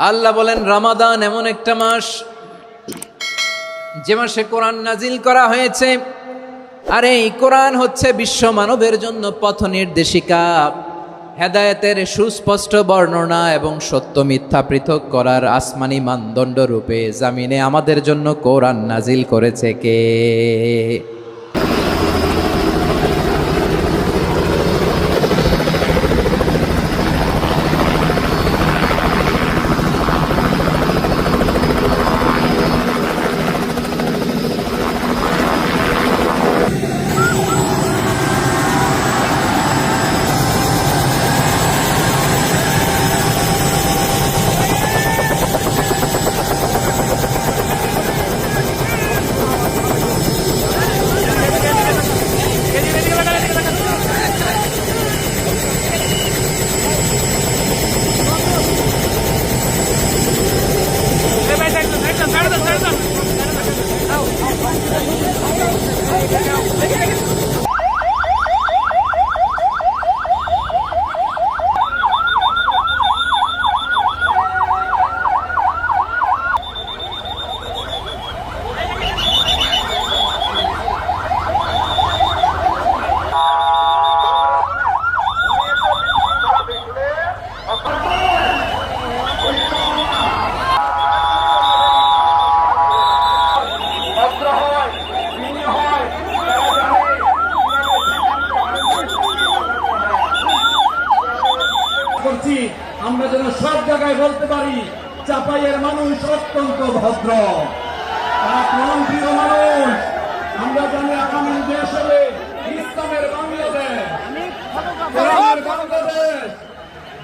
আল্লাহ বলেন রমাদান এমন একটা মাস যে মাসে কোরআন নাজিল করা হয়েছে। আর এই কোরআন হচ্ছে বিশ্ব মানবের জন্য পথ নির্দেশিকা, হেদায়েতের সুস্পষ্ট বর্ণনা এবং সত্য মিথ্যা পৃথক করার আসমানি মানদণ্ড রূপে জামিনে আমাদের জন্য কোরআন নাজিল করেছে কে? আমরা যেন সব জায়গায় বলতে পারি চাপাইয়ের মানুষ অত্যন্ত ভদ্র, তারা প্রাণপ্রিয় মানুষ। আমরা জানি আগামী দেশ হবে ইসলামের বাংলাদেশ, কোরআনের বাংলাদেশ,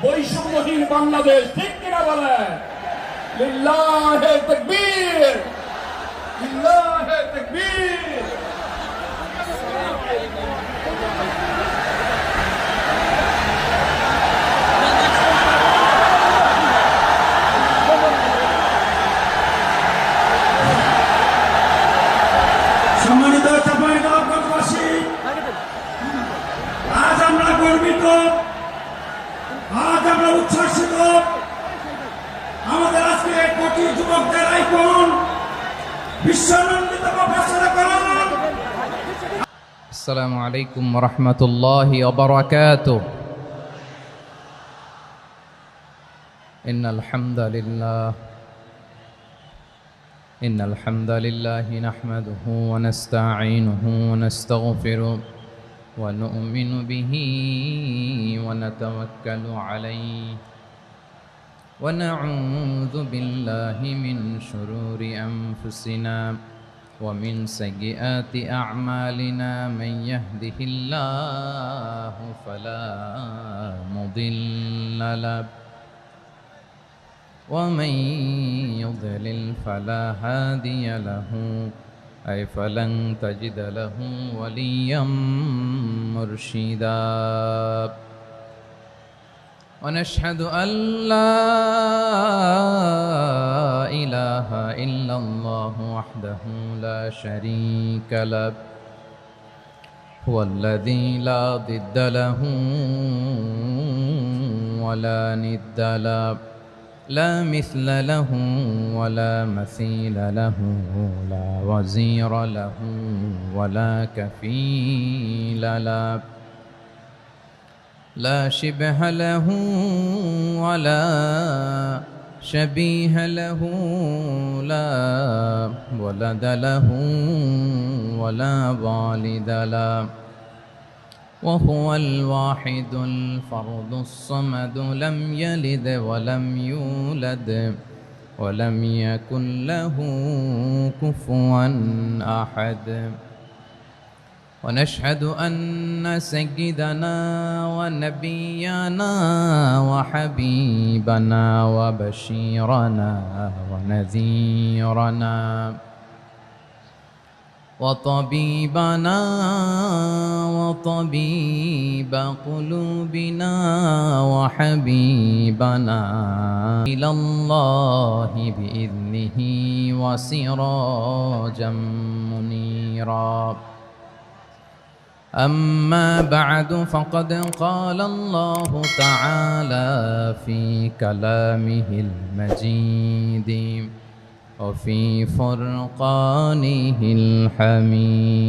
বৈষম্যহীন বাংলাদেশ। ঠিক কিনা বলে? লিল্লাহে তাকবীর, লিল্লাহে তাকবীর। সম্মানিত চাঁপাইনবাবগঞ্জবাসী, আজ আমরা গর্বিত, আজ আমরা উচ্ছ্বাসিত। আমাদের আজকে কোটি যুবকদের আইকন বিশ্বনন্দিত প্রফেসর করণ। আসসালামু আলাইকুম ওয়া রাহমাতুল্লাহি ওয়া বারাকাতুহু। ইন্নাল হামদালিল্লাহ إن الحمد لله نحمده ونستعينه ونستغفره ونؤمن به ونتوكل عليه ونعوذ بالله من شرور أنفسنا ومن سيئات أعمالنا من يهده الله فلا مضل له ومن يضلل فلا هادي له أي فلن تجد له وليا مرشدا ونشهد أن لا إله إلا الله وحده لا شريك له هو الذي لا ضد له ولا ند له لا مثل له ولا مثيل له لا وزير له ولا كفيل له لا شبه له ولا شبيه له لا ولد له ولا والد له وهو الواحد الفرد الصمد لم يلد ولم يولد ولم يكن له كفوا أحد ونشهد أن سيدنا ونبينا وحبيبنا وبشيرنا ونذيرنا وطبيبنا وطبيب قلوبنا وحبيبنا إلى الله بإذنه وسراجا منيرا أما بعد فقد قال الله تعالى في كلامه المجيد وفي فرقانه الحميد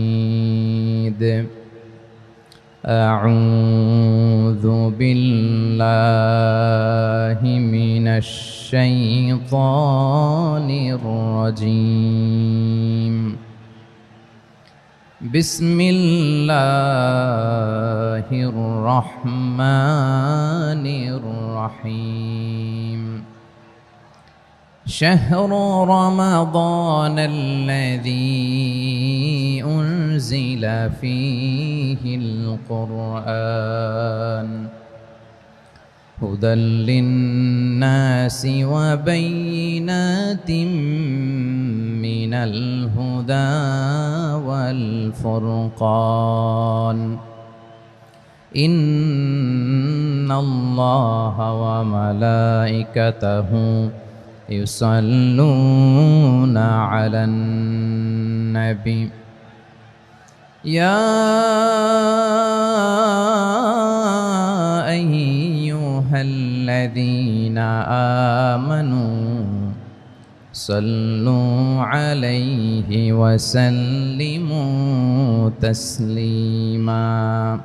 أعوذ بالله من الشيطان الرجيم بسم الله الرحمن الرحيم شهر رمضان الذي أنزل فيه القرآن هدى للناس وبينات من الهدى والفرقان إن الله وملائكته يصلون على النبي يا أيها الذين آمنوا صلوا عليه وسلموا تسليما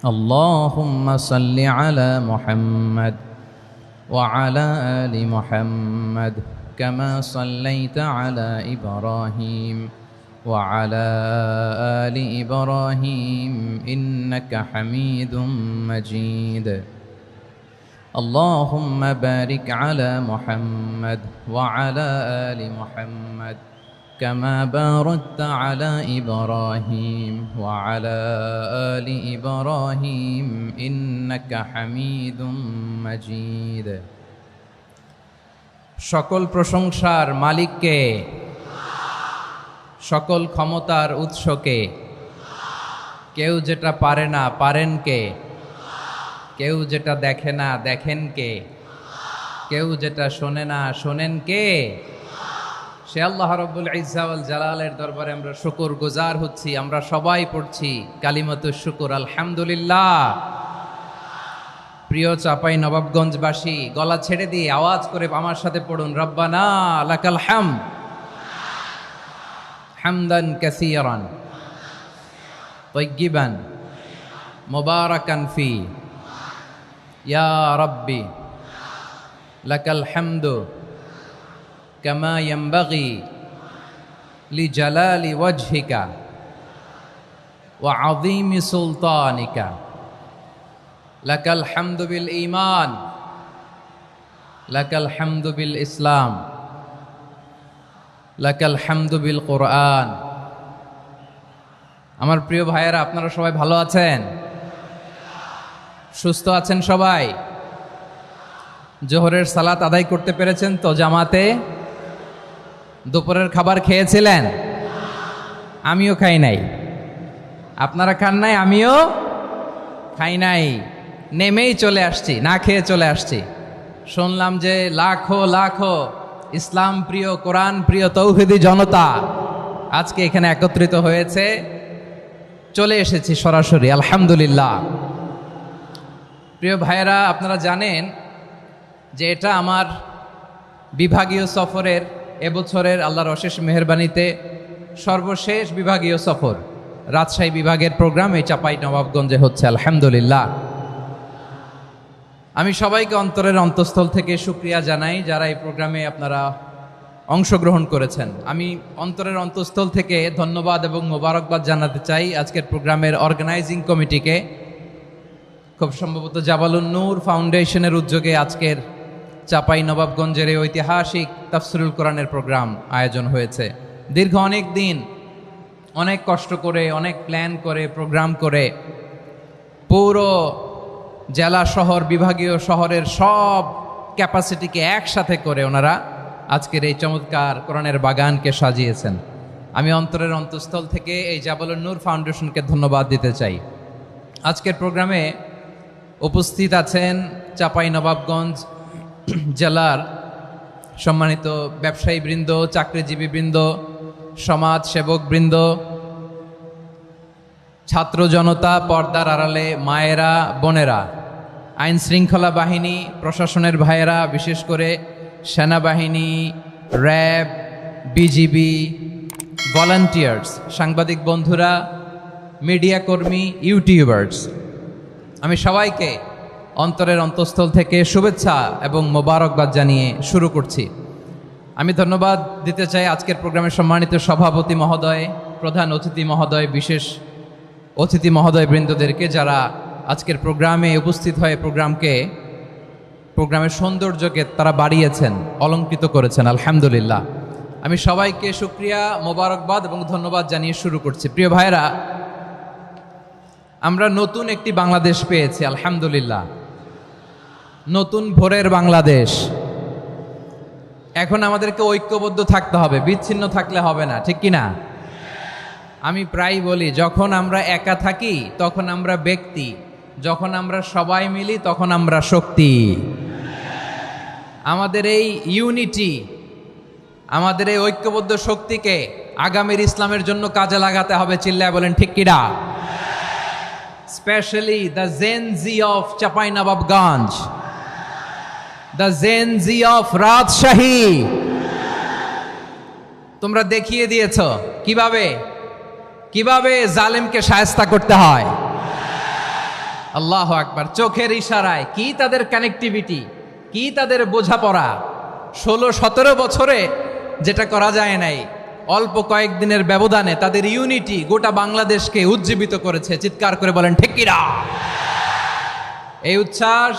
اللهم صل على محمد وعلى آل محمد كما صليت على إبراهيم وعلى آل إبراهيم إنك حميد مجيد اللهم بارك على محمد وعلى آل محمد كما باركت على إبراهيم وعلى آل إبراهيم إنك حميد مجيد সকল প্রশংসার মালিককে সকল ক্ষমতার উৎসকে কেউ যেটা পারে না পারেন কে কেউ যেটা দেখে না দেখেন কে কেউ যেটা শোনে না শোনেন কে সে আল্লাহ রাব্বুল ইজ্জা ওয়াল জালালের দরবারে আমরা শুকর গুজার হচ্ছি আমরা সবাই পড়ছি কালিমাতুশ শুকর আলহামদুলিল্লাহ প্রিয় চাপাই নবাবগঞ্জবাসী গলা ছেড়ে দিয়ে আওয়াজ করে আমার সাথে পড়ুন রব্বানা লাকাল হামদ হামদান কাসীরান তাইয়্যিবান মুবারাকান ফি ইয়া রাব্বি লাকাল হামদু কামা ইয়ানবাগি লিজালালি ওয়াজহিকা ওয়া আযীমি সুলতানিকা লাকাল হামদু বিল ঈমান লাকাল হামদু বিল ইসলাম লাকাল হামদু বিল কোরআন আমার প্রিয় ভাইয়েরা আপনারা সবাই ভালো আছেন সুস্থ আছেন সবাই জোহরের সালাত আদায় করতে পেরেছেন তো জামাতে দুপুরের খাবার খেয়েছিলেন আমিও খাই নাই আপনারা খান নাই আমিও খাই নাই নেমেই চলে আসছি না খেয়ে চলে আসছি শুনলাম যে লাখো লাখো ইসলাম প্রিয় কোরআন প্রিয় তৌহিদি জনতা আজকে এখানে একত্রিত হয়েছে চলে এসেছি সরাসরি আলহামদুলিল্লাহ প্রিয় ভাইয়েরা আপনারা জানেন যে এটা আমার বিভাগীয় সফরের এবছরের আল্লাহর অশেষ মেহেরবানিতে সর্বশেষ বিভাগীয় সফর রাজশাহী বিভাগের প্রোগ্রাম এই চাপাই নবাবগঞ্জে হচ্ছে আলহামদুলিল্লাহ আমি সবাইকে অন্তরের অন্তঃস্থল থেকে শুকরিয়া জানাই যারা এই প্রোগ্রামে আপনারা অংশগ্রহণ করেছেন আমি অন্তরের অন্তঃস্থল থেকে ধন্যবাদ এবং মোবারকবাদ জানাতে চাই আজকের প্রোগ্রামের অর্গানাইজিং কমিটিকে খুব সম্ভবত জাবালুন নূর ফাউন্ডেশনের উদ্যোগে আজকের চাপাই নবাবগঞ্জের এই ঐতিহাসিক তাফসিরুল কোরআনের প্রোগ্রাম আয়োজন হয়েছে দীর্ঘ অনেক দিন অনেক কষ্ট করে অনেক প্ল্যান করে প্রোগ্রাম করে পুরো জেলা শহর বিভাগীয় শহরের সব ক্যাপাসিটিকে একসাথে করে ওনারা আজকের এই চমৎকার কোরআনের বাগানকে সাজিয়েছেন আমি অন্তরের অন্তঃস্থল থেকে এই জাবালুন নূর ফাউন্ডেশনকে ধন্যবাদ দিতে চাই আজকের প্রোগ্রামে উপস্থিত আছেন চাঁপাইনবাবগঞ্জ জেলার সম্মানিত ব্যবসায়ী বৃন্দ চাকরিজীবী বৃন্দ সমাজ সেবক বৃন্দ ছাত্র জনতা, পর্দার আড়ালে মায়েরা, বোনেরা, আইন শৃঙ্খলা বাহিনী, প্রশাসনের ভাইয়েরা, বিশেষ করে সেনাবাহিনী, র্যাব, বিজিবি, ভলান্টিয়ার্স, সাংবাদিক বন্ধুরা, মিডিয়া কর্মী, ইউটিউবার্স, আমি সবাইকে অন্তরের অন্তঃস্থল থেকে শুভেচ্ছা এবং মোবারকবাদ জানিয়ে শুরু করছি। আমি ধন্যবাদ দিতে চাই আজকের প্রোগ্রামের সম্মানিত সভাপতি মহোদয়, প্রধান অতিথি মহোদয়, বিশেষ অতিথি মহোদয় বৃন্দদেরকে, যারা আজকের প্রোগ্রামে উপস্থিত হয়ে প্রোগ্রামের সৌন্দর্যকে তারা বাড়িয়েছেন, অলঙ্কৃত করেছেন। আলহামদুলিল্লাহ, আমি সবাইকে শুকরিয়া, মোবারকবাদ এবং ধন্যবাদ জানিয়ে শুরু করছি। প্রিয় ভাইরা, আমরা নতুন একটি বাংলাদেশ পেয়েছি, আলহামদুলিল্লাহ, নতুন ভোরের বাংলাদেশ। এখন আমাদেরকে ঐক্যবদ্ধ থাকতে হবে, বিচ্ছিন্ন থাকলে হবে না, ঠিক কি না? আমি প্রায় বলি, যখন আমরা একা থাকি তখন আমরা ব্যক্তি, যখন আমরা সবাই মিলি তখন আমরা শক্তি। আমাদের এই ইউনিটি, আমাদের এই ঐক্যবদ্ধ শক্তিকে আগামীর ইসলামের জন্য কাজে লাগাতে হবে। চিল্লায় বলেন ঠিক কিনা? Specially the Gen Z of Chapainawabganj, the Gen Z of Rajshahi, তোমরা দেখিয়ে দিয়েছ কিভাবে জালেমকে শায়েস্তা করতে হয়। আল্লাহু আকবার। চোখের ইশারায় কি তাদের কানেক্টিভিটি, কি তাদের বোঝাপড়া। 16-17 বছরে যেটা করা যায় নাই, অল্প কয়েকদিনের ব্যবধানে তাদের ইউনিটি গোটা বাংলাদেশকে উজ্জীবিত করেছে। চিৎকার করে বলেন ঠিক কিনা? এই উচ্ছ্বাস,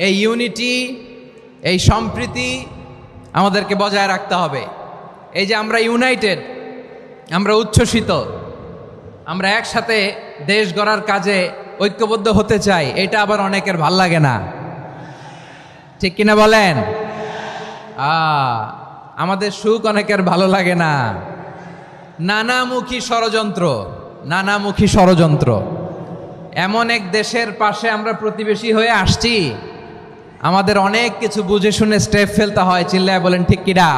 এই ইউনিটি, এই সম্প্রীতি আমাদেরকে বজায় রাখতে হবে। এই যে আমরা ইউনাইটেড, আমরা উচ্ছ্বসিত, আমরা একসাথে দেশ গড়ার কাজে ঐক্যবদ্ধ হতে চাই, এটা আবার অনেকের ভাল লাগে না, ঠিক কিনা বলেন? আমাদের সুখ অনেকের ভালো লাগে না। নানামুখী ষড়যন্ত্র। এমন এক দেশের পাশে আমরা প্রতিবেশী হয়ে আসছি, আমাদের অনেক কিছু বুঝে শুনে স্টেপ ফেলতে হয়। চিল্লায় বলেন ঠিক কিনা?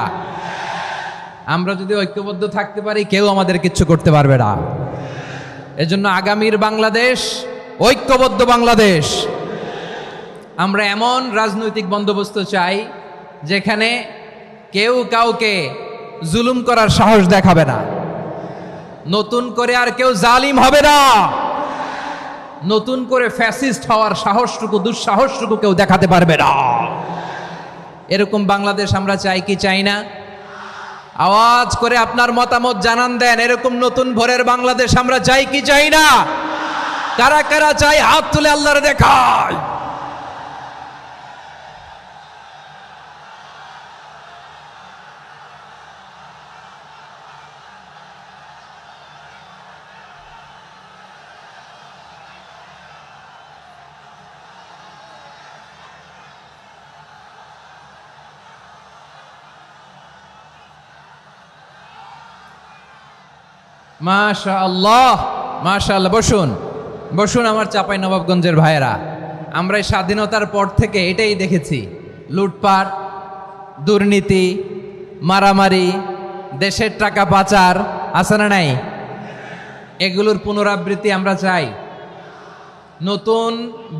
আমরা যদি ঐক্যবদ্ধ থাকতে পারি, কেউ আমাদের কিচ্ছু করতে পারবে না। এজন্য আগামীর বাংলাদেশ ঐক্যবদ্ধ বাংলাদেশ। আমরা এমন রাজনৈতিক বন্দোবস্ত চাই যেখানে কেউ কাউকে জুলুম করার সাহস দেখাবে না, নতুন করে আর কেউ জালিম হবে না, নতুন করে ফ্যাসিস্ট হওয়ার সাহসটুকু, দুঃসাহসটুকু কেউ দেখাতে পারবে না। এরকম বাংলাদেশ আমরা চাই কি চাই না? আওয়াজ করে আপনার মতামত জানান দেন। এরকম নতুন ভোরের বাংলাদেশ আমরা চাই কি চাই না? কারা কারা চাই হাত তুলে আল্লাহর দেখায়। মাশাআল্লাহ, মাশাআল্লাহ। বসুন আমার চাঁপাইনবাবগঞ্জের ভাইয়েরা। আমরা এই স্বাধীনতার পর থেকে এটাই দেখেছি, লুটপাট, দুর্নীতি, মারামারি, দেশের টাকা পাচার, আছে না নাই? এগুলোর পুনরাবৃত্তি আমরা চাই। নতুন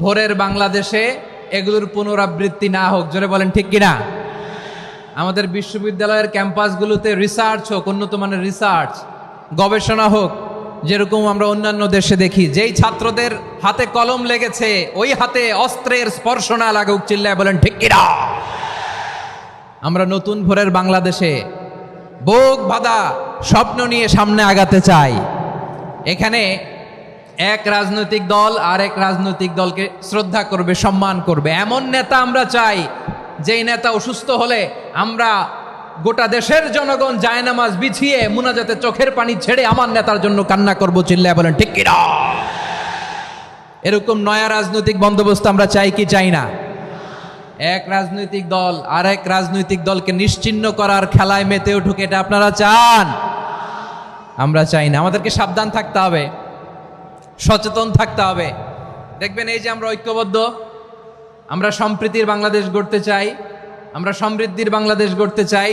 ভোরের বাংলাদেশে এগুলোর পুনরাবৃত্তি না হোক। জোরে বলেন ঠিক কিনা? আমাদের বিশ্ববিদ্যালয়ের ক্যাম্পাসগুলোতে রিসার্চ হোক, উন্নত মানের রিসার্চ, গবেষণা হোক, যেরকম আমরা অন্যান্য দেশে দেখি। যেই ছাত্রদের হাতে কলম লেগেছে, ওই হাতে অস্ত্রের স্পর্শ না লাগুক। চিল্লায় বলেন ঠিক কিনা? আমরা নতুন ভোরের বাংলাদেশে বুক বাঁধা স্বপ্ন নিয়ে সামনে আগাতে চাই। এখানে এক রাজনৈতিক দল আর এক রাজনৈতিক দলকে শ্রদ্ধা করবে, সম্মান করবে, এমন নেতা আমরা চাই যেই নেতা অসুস্থ হলে আমরা গোটা দেশের জনগণ জায়নামাজ বিছিয়ে মুনাজাতে চোখের পানি ছেড়ে আমার নেতার জন্য কান্না করব। চিল্লায় বলেন ঠিক কিনা? এরকম নয়া রাজনৈতিক বন্দোবস্ত আমরা চাই কি চাই না? এক রাজনৈতিক দল আর এক রাজনৈতিক দলকে নিশ্চিহ্ন করার খেলায় মেতে উঠুক, এটা আপনারা চান? আমরা চাই না। আমাদেরকে সাবধান থাকতে হবে, সচেতন থাকতে হবে। দেখবেন এই যে আমরা ঐক্যবদ্ধ, আমরা সম্প্রীতির বাংলাদেশ গড়তে চাই, আমরা সমৃদ্ধির বাংলাদেশ গড়তে চাই।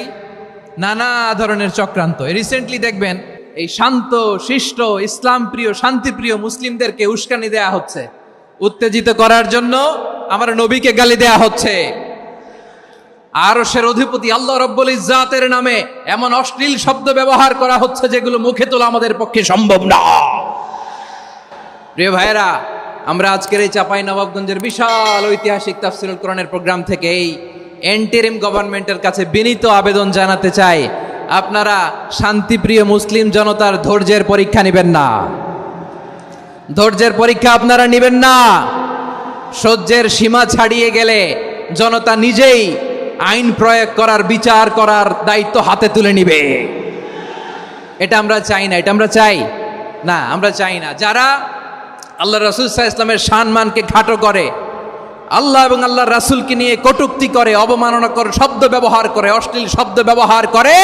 নানা ধরনের চক্রান্ত, রিসেন্টলি দেখবেন এই শান্ত শিষ্ট ইসলাম প্রিয় শান্তিপ্রিয় মুসলিমদেরকে উস্কানি দেয়া হচ্ছে, উত্তেজিত করার জন্য আমার নবীকে গালি দেয়া হচ্ছে। আরশের অধিপতি আল্লাহ রব্বুল ইজ্জাতের নামে এমন অশ্লীল শব্দ ব্যবহার করা হচ্ছে যেগুলো মুখে তোলা আমাদের পক্ষে সম্ভব না। প্রিয় ভাইয়েরা, আমরা আজকের এই চাঁপাইনবাবগঞ্জের বিশাল ঐতিহাসিক তাফসীরুল কোরআনের প্রোগ্রাম থেকে এই এন্টারিম গভর্নমেন্টের কাছে বিনীত আবেদন জানাতে চাই, আপনারা শান্তিপ্রিয় মুসলিম জনতার ধৈর্যের পরীক্ষা নেবেন না। ধৈর্যের পরীক্ষা আপনারা নেবেন না। সহ্যের সীমা ছাড়িয়ে গেলে জনতা নিজেই আইন প্রয়োগ করার, বিচার করার দায়িত্ব হাতে তুলে নিবে। এটা আমরা চাই না। এটা আমরা চাই না, আমরা চাই না। যারা আল্লাহ রাসূল সাল্লাল্লাহু আলাইহি ওয়াসাল্লামের সম্মানকে খাটো করে, আল্লাহ এবং আল্লাহর রাসূলকে নিয়ে কটূক্তি করে, অবমাননাকর শব্দ ব্যবহার করে, অশ্লীল শব্দ ব্যবহার করে,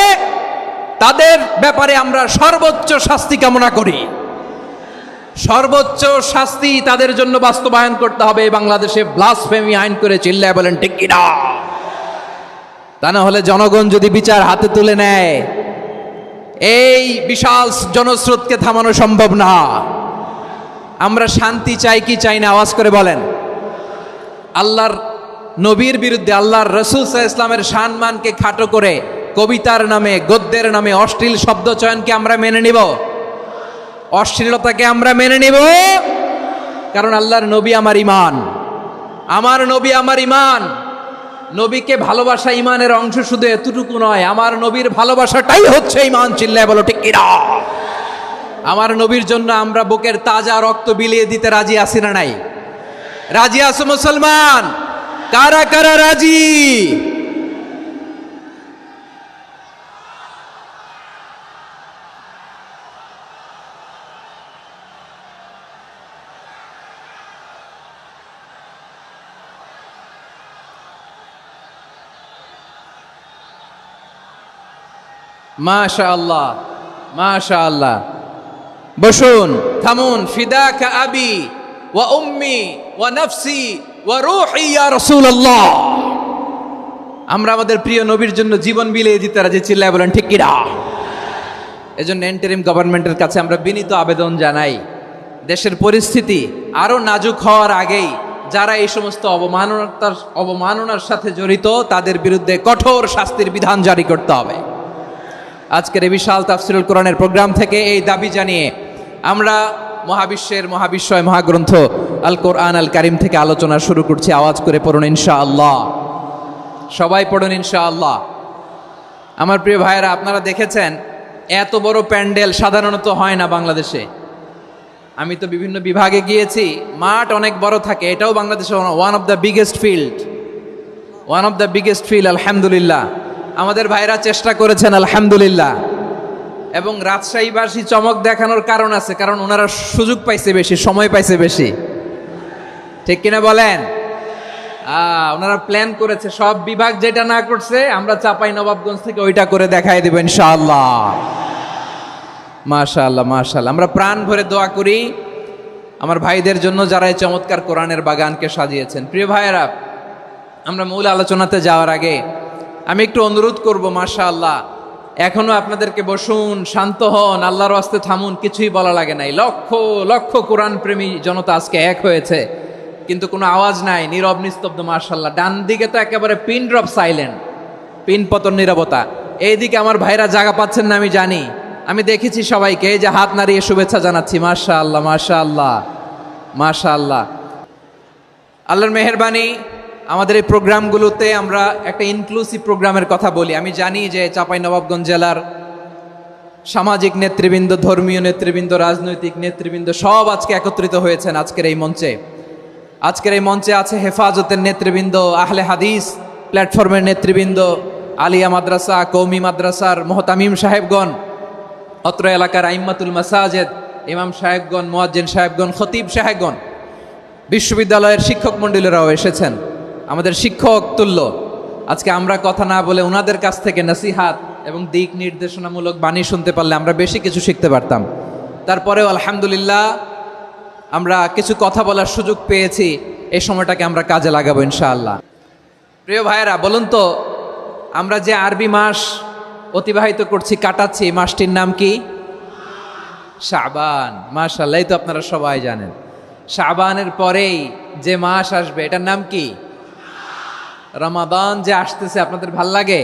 তাদের ব্যাপারে আমরা সর্বোচ্চ শাস্তি কামনা করি। সর্বোচ্চ শাস্তি তাদের জন্য বাস্তবায়ন করতে হবে। বাংলাদেশে ব্লাসফেমি আইন করে চিল্লায় বলেন ঠিক কিনা? তা না হলে জনগণ যদি বিচার হাতে তুলে নেয়, এই বিশাল জনস্রোতকে থামানো সম্ভব না। আমরা শান্তি চাই কি চাই না? আওয়াজ করে বলেন। আল্লাহর নবীর বিরুদ্ধে, আল্লাহর রাসূল সাল্লাল্লাহু আলাইহি ওয়াসাল্লামের সম্মানকে খাটো করে কবিতার নামে, গদ্যের নামে অশ্লীল শব্দ চয়নকে আমরা মেনে নিব? অশ্লীলতাকে আমরা মেনে নিব? কারণ আল্লাহর নবী আমার ঈমান, আমার নবী আমার ঈমান। নবীকে ভালোবাসা ঈমানের অংশ শুধু এতটুকু নয়, আমার নবীর ভালোবাসাটাই হচ্ছে ঈমান। চিল্লায় বলো ঠিক কিনা? আমার নবীর জন্য আমরা বুকের তাজা রক্ত বিলিয়ে দিতে রাজি আছি না নাই? রাজি আছো মুসলমান? কারা কারা রাজি? মাশাআল্লাহ, মাশাআল্লাহ। বসুন, থামুন। ফিদাকা আবি ওয়া উম্মি ওয়া নাফসি ওয়া রূহি ইয়া রাসূলুল্লাহ। আমরা আমাদের প্রিয় নবীর জন্য জীবন বিলিয়ে দিতে রাজি। চিল্লায় বলেন ঠিক কিনা? এজন্য ইন্টারিম গভর্নমেন্টের কাছে আমরা বিনীত আবেদন জানাই, দেশের পরিস্থিতি আরো নাজুক হওয়ার আগেই যারা এই সমস্ত অবমাননার সাথে জড়িত তাদের বিরুদ্ধে কঠোর শাস্তির বিধান জারি করতে হবে। আজকের এই বিশাল তাফসীরুল কোরআনের প্রোগ্রাম থেকে এই দাবি জানিয়ে আমরা মহাবিশ্বের মহাবিশ্বয় মহাগ্রন্থ আল কোরআন আল কারিম থেকে আলোচনা শুরু করছি। আওয়াজ করে পড়ুন ইনশাআল্লাহ। সবাই পড়ুন ইনশাআল্লাহ। আমার প্রিয় ভাইয়েরা, আপনারা দেখেছেন এত বড় প্যান্ডেল সাধারণত হয় না বাংলাদেশে। আমি তো বিভিন্ন বিভাগে গিয়েছি, মাঠ অনেক বড় থাকে। এটাও বাংলাদেশে one of the biggest field. আলহামদুলিল্লাহ, আমাদের ভাইরা চেষ্টা করেছেন আলহামদুলিল্লাহ। এবং রাজশাহীবাসী চমক দেখানোর কারণ আছে, কারণ ওনারা সুযোগ পাইছে বেশি, সময় পাইছে বেশি। ঠিক কিনা বলেন? ওনারা প্ল্যান করেছে, সব বিভাগ যেটা না করছে আমরা চাঁপাইনবাবগঞ্জ থেকে ওইটা করে দেখাই দেব ইনশাআল্লাহ। মাশাআল্লাহ, মাশাআল্লাহ। আমরা প্রাণ ভরে দোয়া করি আমার ভাইদের জন্য যারা এই চমৎকার কোরআনের বাগানকে সাজিয়েছেন। প্রিয় ভাইয়েরা, আমরা মূল আলোচনাতে যাওয়ার আগে আমি একটু অনুরোধ করব, মাশাআল্লাহ, এখনো আপনাদেরকে বসুন, শান্ত হন, আল্লাহর ওয়াস্তে থামুন, কিছুই বলা লাগে নাই। লক্ষ লক্ষ কোরআন প্রেমী জনতা আজকে এক হয়েছে, কিন্তু কোনো আওয়াজ নাই, নীরব নিস্তব্ধ। মাশাআল্লাহ, ডান দিকে তো একেবারে পিন ড্রপ সাইলেন্ট, পিন পতন নীরবতা। এইদিকে আমার ভাইরা জায়গা পাচ্ছেন না আমি জানি, আমি দেখেছি সবাইকে, এই যে হাত নাড়িয়ে শুভেচ্ছা জানাচ্ছি। মাশাআল্লাহ, মাশাআল্লাহ, মাশাআল্লাহ। আল্লাহর মেহেরবানি, আমাদের এই প্রোগ্রামগুলোতে আমরা একটা ইনক্লুসিভ প্রোগ্রামের কথা বলি। আমি জানি যে চাঁপাইনবাবগঞ্জ জেলার সামাজিক নেতৃবৃন্দ, ধর্মীয় নেতৃবৃন্দ, রাজনৈতিক নেতৃবৃন্দ সব আজকে একত্রিত হয়েছেন আজকের এই মঞ্চে। আজকের এই মঞ্চে আছে হেফাজতের নেতৃবৃন্দ, আহলে হাদিস প্ল্যাটফর্মের নেতৃবৃন্দ, আলিয়া মাদ্রাসা, কৌমি মাদ্রাসার মোহতামিম সাহেবগণ, অত্র এলাকার আইম্মাতুল মাসাজিদ, ইমাম সাহেবগণ, মুয়াজ্জিন সাহেবগণ, খতিব সাহেবগণ, বিশ্ববিদ্যালয়ের শিক্ষক মণ্ডলীরাও এসেছেন, আমাদের শিক্ষক তুল্য। আজকে আমরা কথা না বলে ওনাদের কাছ থেকে নসিহাত এবং দিক নির্দেশনামূলক বাণী শুনতে পারলে আমরা বেশি কিছু শিখতে পারতাম। তারপরেও আলহামদুলিল্লাহ আমরা কিছু কথা বলার সুযোগ পেয়েছি, এই সময়টাকে আমরা কাজে লাগাবো ইনশাআল্লাহ। প্রিয় ভাইয়েরা, বলুন তো, আমরা যে আরবি মাস অতিবাহিত করছি, কাটাচ্ছি, মাসটির নাম কি? শাবান। মাশাআল্লাহ, এই তো আপনারা সবাই জানেন শাবানের পরেই যে মাস আসবে এটার নাম কি? রমাদান। যে আসতেছে আপনাদের ভাল লাগে?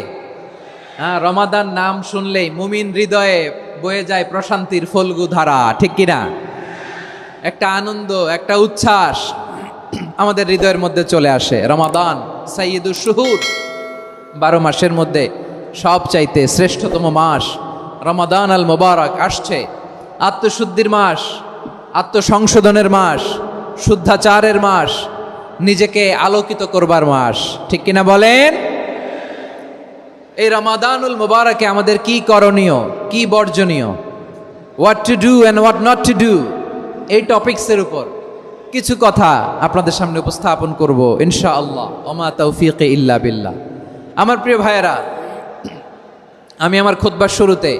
হ্যাঁ, রমাদান নাম শুনলেই মুমিন হৃদয়ে বয়ে যায় প্রশান্তির ফল্গু ধারা, ঠিক কিনা? একটা আনন্দ, একটা উচ্ছ্বাস আমাদের হৃদয়ের মধ্যে চলে আসে। রমাদান সাইয়্যিদুশ শুহুর, 12 মাসের মধ্যে সবচাইতে শ্রেষ্ঠতম মাস রমাদান আল মুবারক আসছে। আত্মশুদ্ধির মাস, আত্মসংশোধনের মাস, শুদ্ধাচারের মাস, নিজেকে আলোকিত করবার মাস, ঠিক কিনা বলেন? এই রমাদানুল মুবারকে আমাদের কি করণীয়, কি বর্জনীয়, what to do and what not to do, এই টপিকসের উপর কিছু কথা আপনাদের সামনে উপস্থাপন করব ইনশাআল্লাহ। ওমা তৌফিক ইল্লা বিল্লাহ। আমার প্রিয় ভাইয়েরা, আমি আমার খুতবার শুরুতে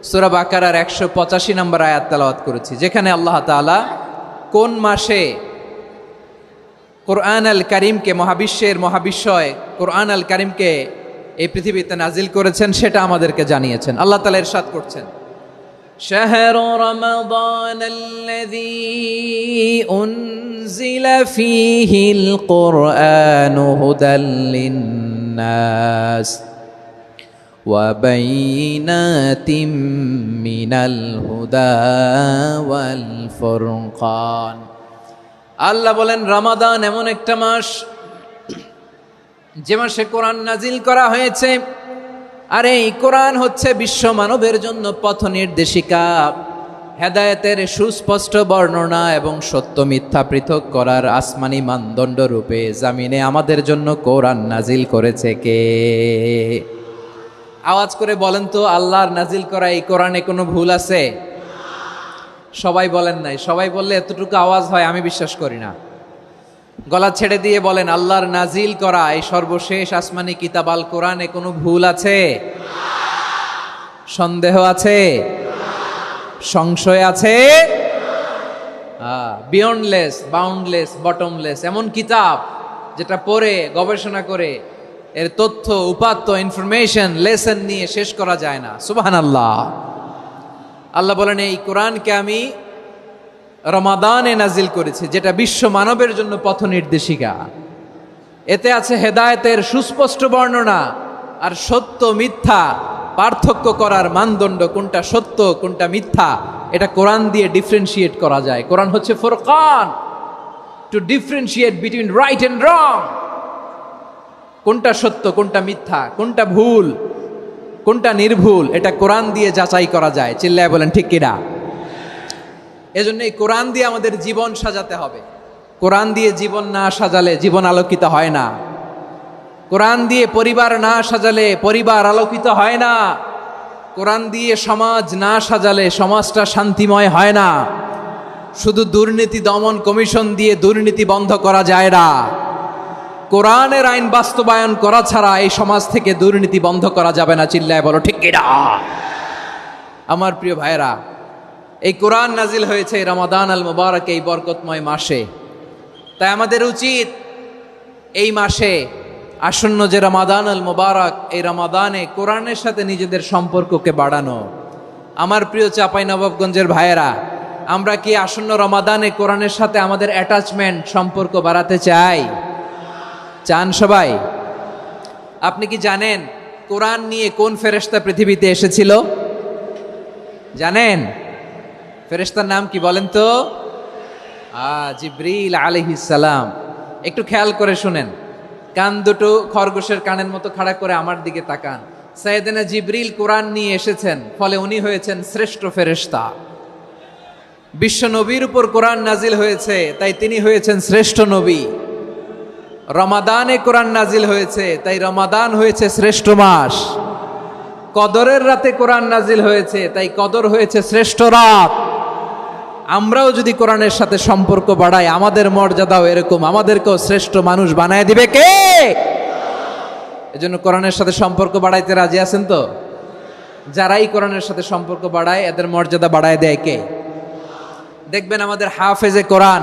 সূরা বাকারার 185 নম্বর আয়াত তেলাওয়াত করেছি, যেখানে আল্লাহ তাআলা কোন মাসে কোরআন আল কারিমকে, মহাবিশ্বের মহাবিশ্বয় কোরআন আল কারিমকে এই পৃথিবীতে নাজিল করেছেন সেটা আমাদেরকে জানিয়েছেন। আল্লাহ তাআলা ইরশাদ করছেন, شهر رمضان الذي أنزل فيه القرآن هدى للناس وبينات من الهدى والفرقان। আল্লাহ বলেন রমাদান এমন একটা মাস যে মাসে কোরআন নাজিল করা হয়েছে। আর এই কোরআন হচ্ছে বিশ্ব মানবের জন্য পথ নির্দেশিকা, হেদায়েতের সুস্পষ্ট বর্ণনা এবং সত্য মিথ্যা পৃথক করার আসমানি মানদণ্ড রূপে জামিনে আমাদের জন্য কোরআন নাজিল করেছে কে? আওয়াজ করে বলেন তো, আল্লাহর নাজিল করা এই কোরআনে কোনো ভুল আছে? সবাই বলেন নাই। সবাই বললে এতটুকু আওয়াজ হয় আমি বিশ্বাস করি না। গলা ছেড়ে দিয়ে বলেন, আল্লাহর নাজিল করা এই সর্বশেষ আসমানি কিতাব আল কোরআনে কোনো ভুল আছে? সন্দেহ আছে? সংশয় আছে? বিয়ন্ডলেস, বাউন্ডলেস, বটমলেস, এমন কিতাব যেটা পড়ে গবেষণা করে এর তথ্য, উপাত্ত, ইনফরমেশন, লেসন নিয়ে শেষ করা যায় না। সুবহানাল্লাহ। আল্লাহ বলেন এই কোরআনকে আমি রমাদানে নাজিল করেছি, যেটা বিশ্ব মানবের জন্য পথ নির্দেশিকা। এতে আছে হেদায়েতের সুস্পষ্ট বর্ণনা আর সত্য মিথ্যা পার্থক্য করার মানদণ্ড, কোনটা সত্য কোনটা মিথ্যা এটা কোরআন দিয়ে ডিফারেন্সিয়েট করা যায়। কোরআন হচ্ছে ফুরকান, to differentiate between right and wrong. কোনটা সত্য কোনটা মিথ্যা, কোনটা ভুল কোনটা নির্ভুল, এটা কোরআন দিয়ে যাচাই করা যায়। চিল্লায় বলেন ঠিক কিনা? এজন্য এই কোরআন দিয়ে আমাদের জীবন সাজাতে হবে। কোরআন দিয়ে জীবন না সাজালে জীবন আলোকিত হয় না। কোরআন দিয়ে পরিবার না সাজালে পরিবার আলোকিত হয় না। কোরআন দিয়ে সমাজ না সাজালে সমাজটা শান্তিময় হয় না। শুধু দুর্নীতি দমন কমিশন দিয়ে দুর্নীতি বন্ধ করা যায় না। কোরআনের আইন বাস্তবায়ন করা ছাড়া এই সমাজ থেকে দুর্নীতি বন্ধ করা যাবে না। চিল্লায় বলো ঠিক কিনা? আমার প্রিয় ভাইরা, এই কোরআন নাজিল হয়েছে রমাদান আল মুবারক, এই বরকতময় মাসে। তাই আমাদের উচিত এই মাসে আসন্ন যে রমাদান আল মুবারক, এই রমাদানে কোরআনের সাথে নিজেদের সম্পর্ককে বাড়ানো। আমার প্রিয় চাঁপাইনবাবগঞ্জের ভাইয়েরা, আমরা কি আসন্ন রমাদানে কোরআনের সাথে আমাদের অ্যাটাচমেন্ট, সম্পর্ক বাড়াতে চাই? চান সবাই? আপনি কি জানেন কোরআন নিয়ে কোন ফেরেশতা পৃথিবীতে এসেছিল? জানেন? ফেরেশতার নাম কি বলেন তো? জিবরিল আলাইহিস সালাম। একটু খেয়াল করে শুনেন, কান দুটো খরগোশের কানের মতো খাড়া করে আমার দিকে তাকান। সাইয়েদনা জিবরিল কোরআন নিয়ে এসেছেন, ফলে উনি হয়েছেন শ্রেষ্ঠ ফেরেশতা। বিশ্ব নবীর উপর কোরআন নাজিল হয়েছে, তাই তিনি হয়েছেন শ্রেষ্ঠ নবী। রমাদানে কোরআন নাজিল হয়েছে, তাই রমাদান হয়েছে শ্রেষ্ঠ মাস। কদরের রাতে কোরআন নাজিল হয়েছে, তাই কদর হয়েছে শ্রেষ্ঠ রাত। আমরাও যদি কোরআনের সাথে সম্পর্ক বাড়াই, আমাদের মর্যাদাও এরকম, আমাদেরকেও শ্রেষ্ঠ মানুষ বানায় দিবে কে? এজন্য কোরআনের সাথে সম্পর্ক বাড়াইতে রাজি আছেন তো? যারাই কোরআনের সাথে সম্পর্ক বাড়ায় এদের মর্যাদা বাড়ায় দেয় কে? দেখবেন আমাদের হাফেজে কোরআন,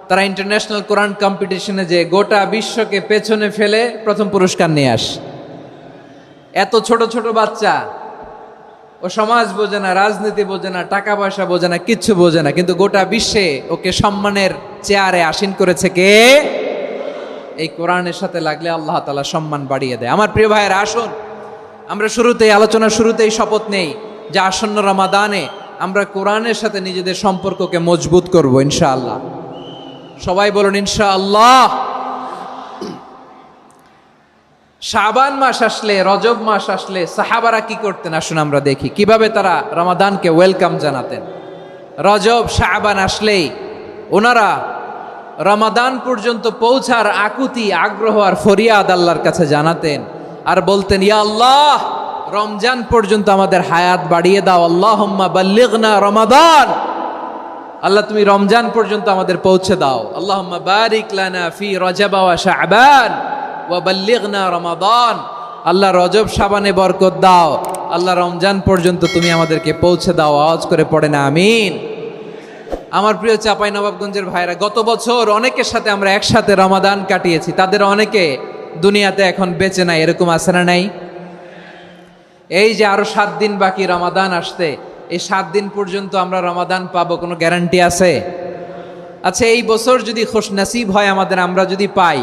তারা ইন্টারন্যাশনাল কোরআন কম্পিটিশনে যে গোটা বিশ্বকে পেছনে ফেলে প্রথম পুরস্কার নিয়ে আসে। এত ছোট ছোট বাচ্চা, ও সমাজ বোঝে না, রাজনীতি বোঝে না, টাকা পয়সা বোঝে না, কিচ্ছু বোঝে না, কিন্তু গোটা বিশ্বে ওকে সম্মানের চেয়ারে আসীন করেছে কে? এই কোরআনের সাথে লাগলে আল্লাহ তাআলা সম্মান বাড়িয়ে দেয়। আমার প্রিয় ভাইয়েরা, আসুন আমরা আলোচনার শুরুতেই শপথ নেই যে আসন্ন রমাদানে আমরা কোরআনের সাথে নিজেদের সম্পর্ককে মজবুত করব ইনশাআল্লাহ। সবাই বলুন ইনশাআল্লাহ। শাবান মাস আসলে, রজব মাস আসলে সাহাবারা কি করতেন আসুন আমরা দেখি কিভাবে তারা রমাদানকে ওয়েলকাম জানাতেন। রজব শাবান আসলেই ওনারা রমাদান পর্যন্ত পৌঁছার আকুতি, আগ্রহ আর ফরিয়াদ আল্লাহর কাছে জানাতেন আর বলতেন, ইয়া আল্লাহ, রমজান পর্যন্ত আমাদের হায়াত বাড়িয়ে দাও। আল্লাহুম্মা বাল্লিগনা রমাদান, আল্লাহ তুমি রমজান পর্যন্ত আমাদের পৌঁছে দাও। আল্লাহুম্মা বারিক লানা ফি রজব ওয়া শাবান ওয়া বাল্লিগনা রমাদান, আল্লাহ রজব শাবানে বরকত দাও, আল্লাহ রমজান পর্যন্ত তুমি আমাদেরকে পৌঁছে দাও। আওয়াজ করে পড়ে না আমিন। আমার প্রিয় চাঁপাইনবাবগঞ্জের ভাইরা, গত বছর অনেকের সাথে আমরা একসাথে রমাদান কাটিয়েছি, তাদের অনেকে দুনিয়াতে এখন বেঁচে নাই, এরকম আছে না নাই? এই যে আরো 7 দিন বাকি রমাদান আসতে, এই 7 দিন পর্যন্ত আমরা রমাদান পাবো, কোনো গ্যারান্টি আছে? আচ্ছা, এই বছর যদি খুশনসিব হয় আমাদের, আমরা যদি পাই,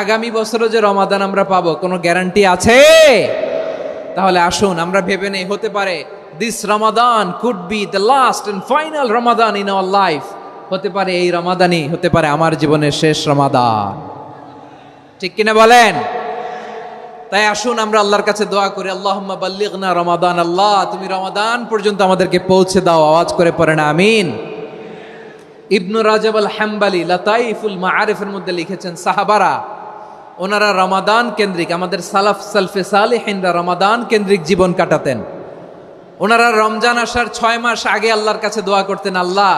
আগামী বছরও যে রমাদান আমরা পাবো, কোনো গ্যারান্টি আছে? তাহলে আসুন আমরা ভেবে নেই, হতে পারে this Ramadan could be the last and final Ramadan in our life. হতে পারে এই রমাদানই হতে পারে আমার জীবনের শেষ রমাদান। ঠিক কিনা বলেন? তাই আসুন আমরা আল্লাহর কাছে দোয়া করি, আল্লাহুম্মা বাল্লিগনা রমাদান, আল্লাহ তুমি রমাদান পর্যন্ত আমাদেরকে পৌঁছে দাও। আওয়াজ করে পড়েন আমিন। ইবনু রাজব আল হাম্বালি লাতাইফুল মাআরিফের মধ্যে লিখেছেন, সাহাবারা ওনারা রমাদান কেন্দ্রিক, আমাদের সালফে সালেহিনরা রমাদান কেন্দ্রিক জীবন কাটাতেন। ওনারা রমজান আসার 6 মাস আগে আল্লাহর কাছে দোয়া করতেন, আল্লাহ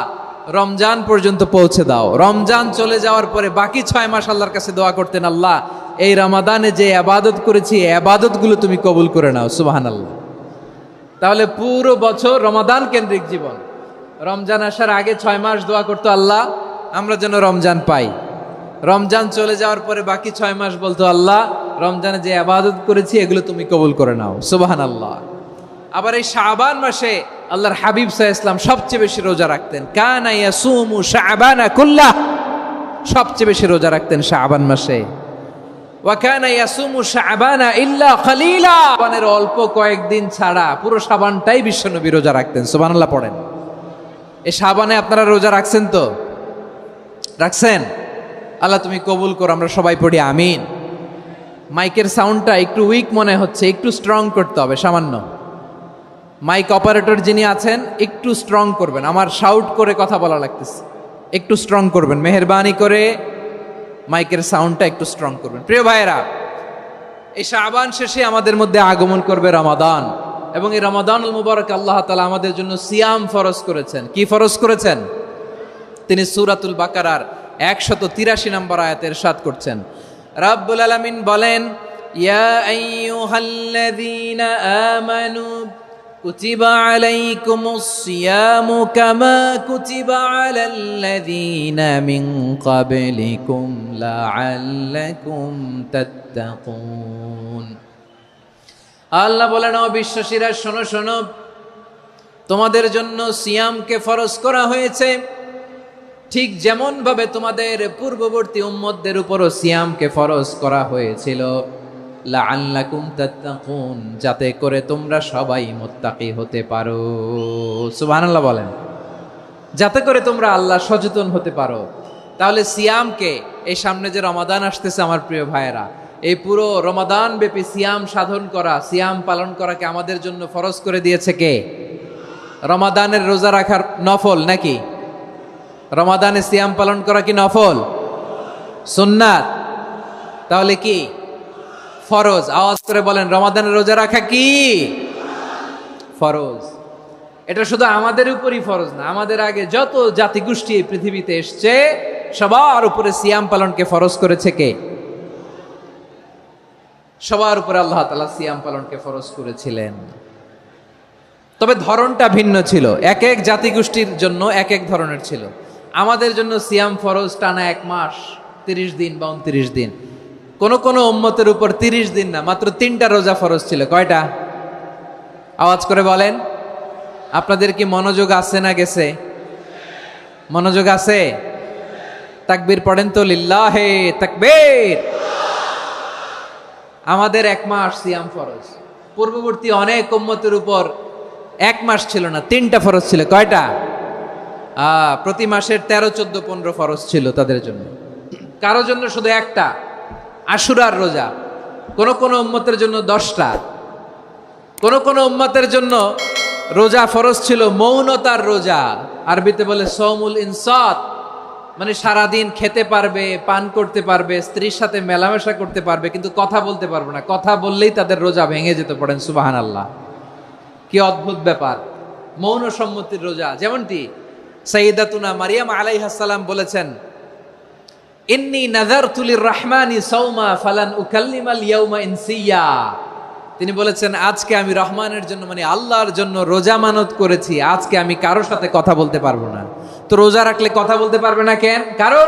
রমজান পর্যন্ত পৌঁছে দাও। রমজান চলে যাওয়ার পরে বাকি 6 মাস আল্লাহর কাছে দোয়া করতেন, আল্লাহ এই রমাদানে যে ইবাদত করেছি এই ইবাদতগুলো তুমি কবুল করে নাও। সুবহানাল্লাহ। তাহলে পুরো বছর রমাদান কেন্দ্রিক জীবন। রমজান আসার আগে 6 মাস দোয়া করতো, আল্লাহ আমরা যেন রমজান পাই। রমজান চলে যাওয়ার পরে বাকি 6 মাস বলতো, আল্লাহ রমজানে যে ইবাদত করেছি এগুলো তুমি কবুল করে নাও। সুবহানাল্লাহ। আবার এই শাবান মাসে আল্লাহর হাবিব সাল্লাল্লাহু আলাইহি ওয়াসাল্লাম সবচেয়ে বেশি রোজা রাখতেন। কানা ইয়াসুমু শাবানা কুল্লাহ, সবচেয়ে বেশি রোজা রাখতেন শাবান মাসে। ওয়া কানা ইয়াসুমু শাবানা ইল্লা কলিলা, শাবানের অল্প কয়েকদিন ছাড়া পুরো শাবানটাই বিশ্বনবী রোজা রাখতেন। সুবহানাল্লাহ পড়েন। এই শাবানে আপনারা রোজা রাখছেন তো? রাখছেন? আল্লাহ তুমি কবুল করো, আমরা সবাই পড়ি আমিন। মাইকের সাউন্ডটা একটু উইক মনে হচ্ছে, একটু স্ট্রং করতে হবে সামান্য। মাইক অপারেটর যিনি আছেন একটু স্ট্রং করবেন, আমার শাউট করে কথা বলা লাগতেছে, একটু স্ট্রং করবেন মেহেরবানি করে, মাইকের সাউন্ডটা একটু স্ট্রং করবেন। প্রিয় ভাইয়েরা, এই শাবান শেষে আমাদের মধ্যে আগমন করবে রমাদান, এবং এই রমাদানুল মুবারক আল্লাহ তাআলা আমাদের জন্য সিয়াম ফরজ করেছেন। কি ফরজ করেছেন? তিনি সূরাতুল বাকারার 183 নম্বর আয়াতে ইরশাদ করছেন, রাব্বুল আলামিন বলেন, ইয়া আইয়ুহাল্লাযীনা আমানু কুতিবা আলাইকুমুস সিয়ামু কামা কুতিবা আলাল্লাযীনা মিন ক্বাবলিকুম লাআল্লাকুম তাত্তাকুন। আল্লাহ বলেন, ও বিশ্বাসীরা শোনো শোনো, তোমাদের জন্য সিয়ামকে ফরজ করা হয়েছে, ঠিক যেমন ভাবে তোমাদের পূর্ববর্তী উম্মতদের উপরও সিয়ামকে ফরজ করা হয়েছিল, লাআল্লাকুম তাত্তাকুন, যাতে করে তোমরা সবাই মুত্তাকি হতে পারো। সুবহানাল্লাহ বলেন, যাতে করে তোমরা আল্লাহ সচেতন হতে পারো। তাহলে সিয়ামকে, এই সামনে যে রমাদান আসতেছে আমার প্রিয় ভাইয়েরা, এই পুরো রমাদান ব্যাপী সিয়াম সাধন করা, সিয়াম পালন করাকে আমাদের জন্য ফরজ করে দিয়েছে কে? রমাদানের রোজা রাখার নফল নাকি? রমাদানে সিয়াম পালন করা কি নফল? সুন্নাত। তাহলে কি ফরজ? আওয়াজ করে বলেন, রমাদানের রোজা রাখা কি ফরজ? এটা শুধু আমাদের উপরই ফরজ না, আমাদের আগে যত জাতিগোষ্ঠী এই পৃথিবীতে এসছে সবার উপরে সিয়াম পালনকে ফরজ করেছে কে? সবার উপরে আল্লাহ তাআলা সিয়াম পালনকে ফরজ করেছিলেন। তবে ধরনটা ভিন্ন ছিল, এক এক জাতিগোষ্ঠীর জন্য এক এক ধরনের ছিল। আমাদের জন্য সিয়াম ফরজ টানা 1 মাস 30 দিন বা 29 দিন। কোন কোন উম্মতের উপর 30 দিন না, মাত্র 3টা রোজা ফরজ ছিল। কয়টা? আওয়াজ করে বলেন। আপনাদের কি মনোযোগ আছে না গেছে? মনোযোগ আছে? তাকবীর পড়েন তো, লিল্লাহে তাকবীর। আমাদের 1 মাস সিয়াম ফরজ। পূর্ববর্তী অনেক উম্মতের উপর 1 মাস ছিল না, 3টা ফরজ ছিল। কয়টা? প্রতি মাসের 13, 14, 15 ফরজ ছিল তাদের জন্য। কারো জন্য শুধু একটা, আশুরার রোজা। কোন কোন উম্মতের জন্য 10টা। কোন কোন উম্মতের জন্য রোজা ফরজ ছিল মৌনতার রোজা, আরবিতে বলে সৌমুল ইনসাত, মানে সারাদিন খেতে পারবে, পান করতে পারবে, স্ত্রীর সাথে মেলামেশা করতে পারবে, কিন্তু কথা বলতে পারবে না। কথা বললেই তাদের রোজা ভেঙে যেতে। পড়েন সুবহানাল্লাহ। কি অদ্ভুত ব্যাপার! মৌন সম্মতির রোজা। যেমনটি সাইয়্যিদাতুনা মারিয়াম আলাইহিস সালাম বলেছেন, ইন্নী নাযারতু লির-রাহমানি সাওমা ফালান উকাল্লিমাল ইয়াওমা ইনসিয়া। তিনি বলেছেন, আজকে আমি রহমানের জন্য, মানে আল্লাহর জন্য রোজা মানত করেছি, আজকে আমি কারোর সাথে কথা বলতে পারবো না। তো রোজা রাখলে কথা বলতে পারবে না কেন? কারণ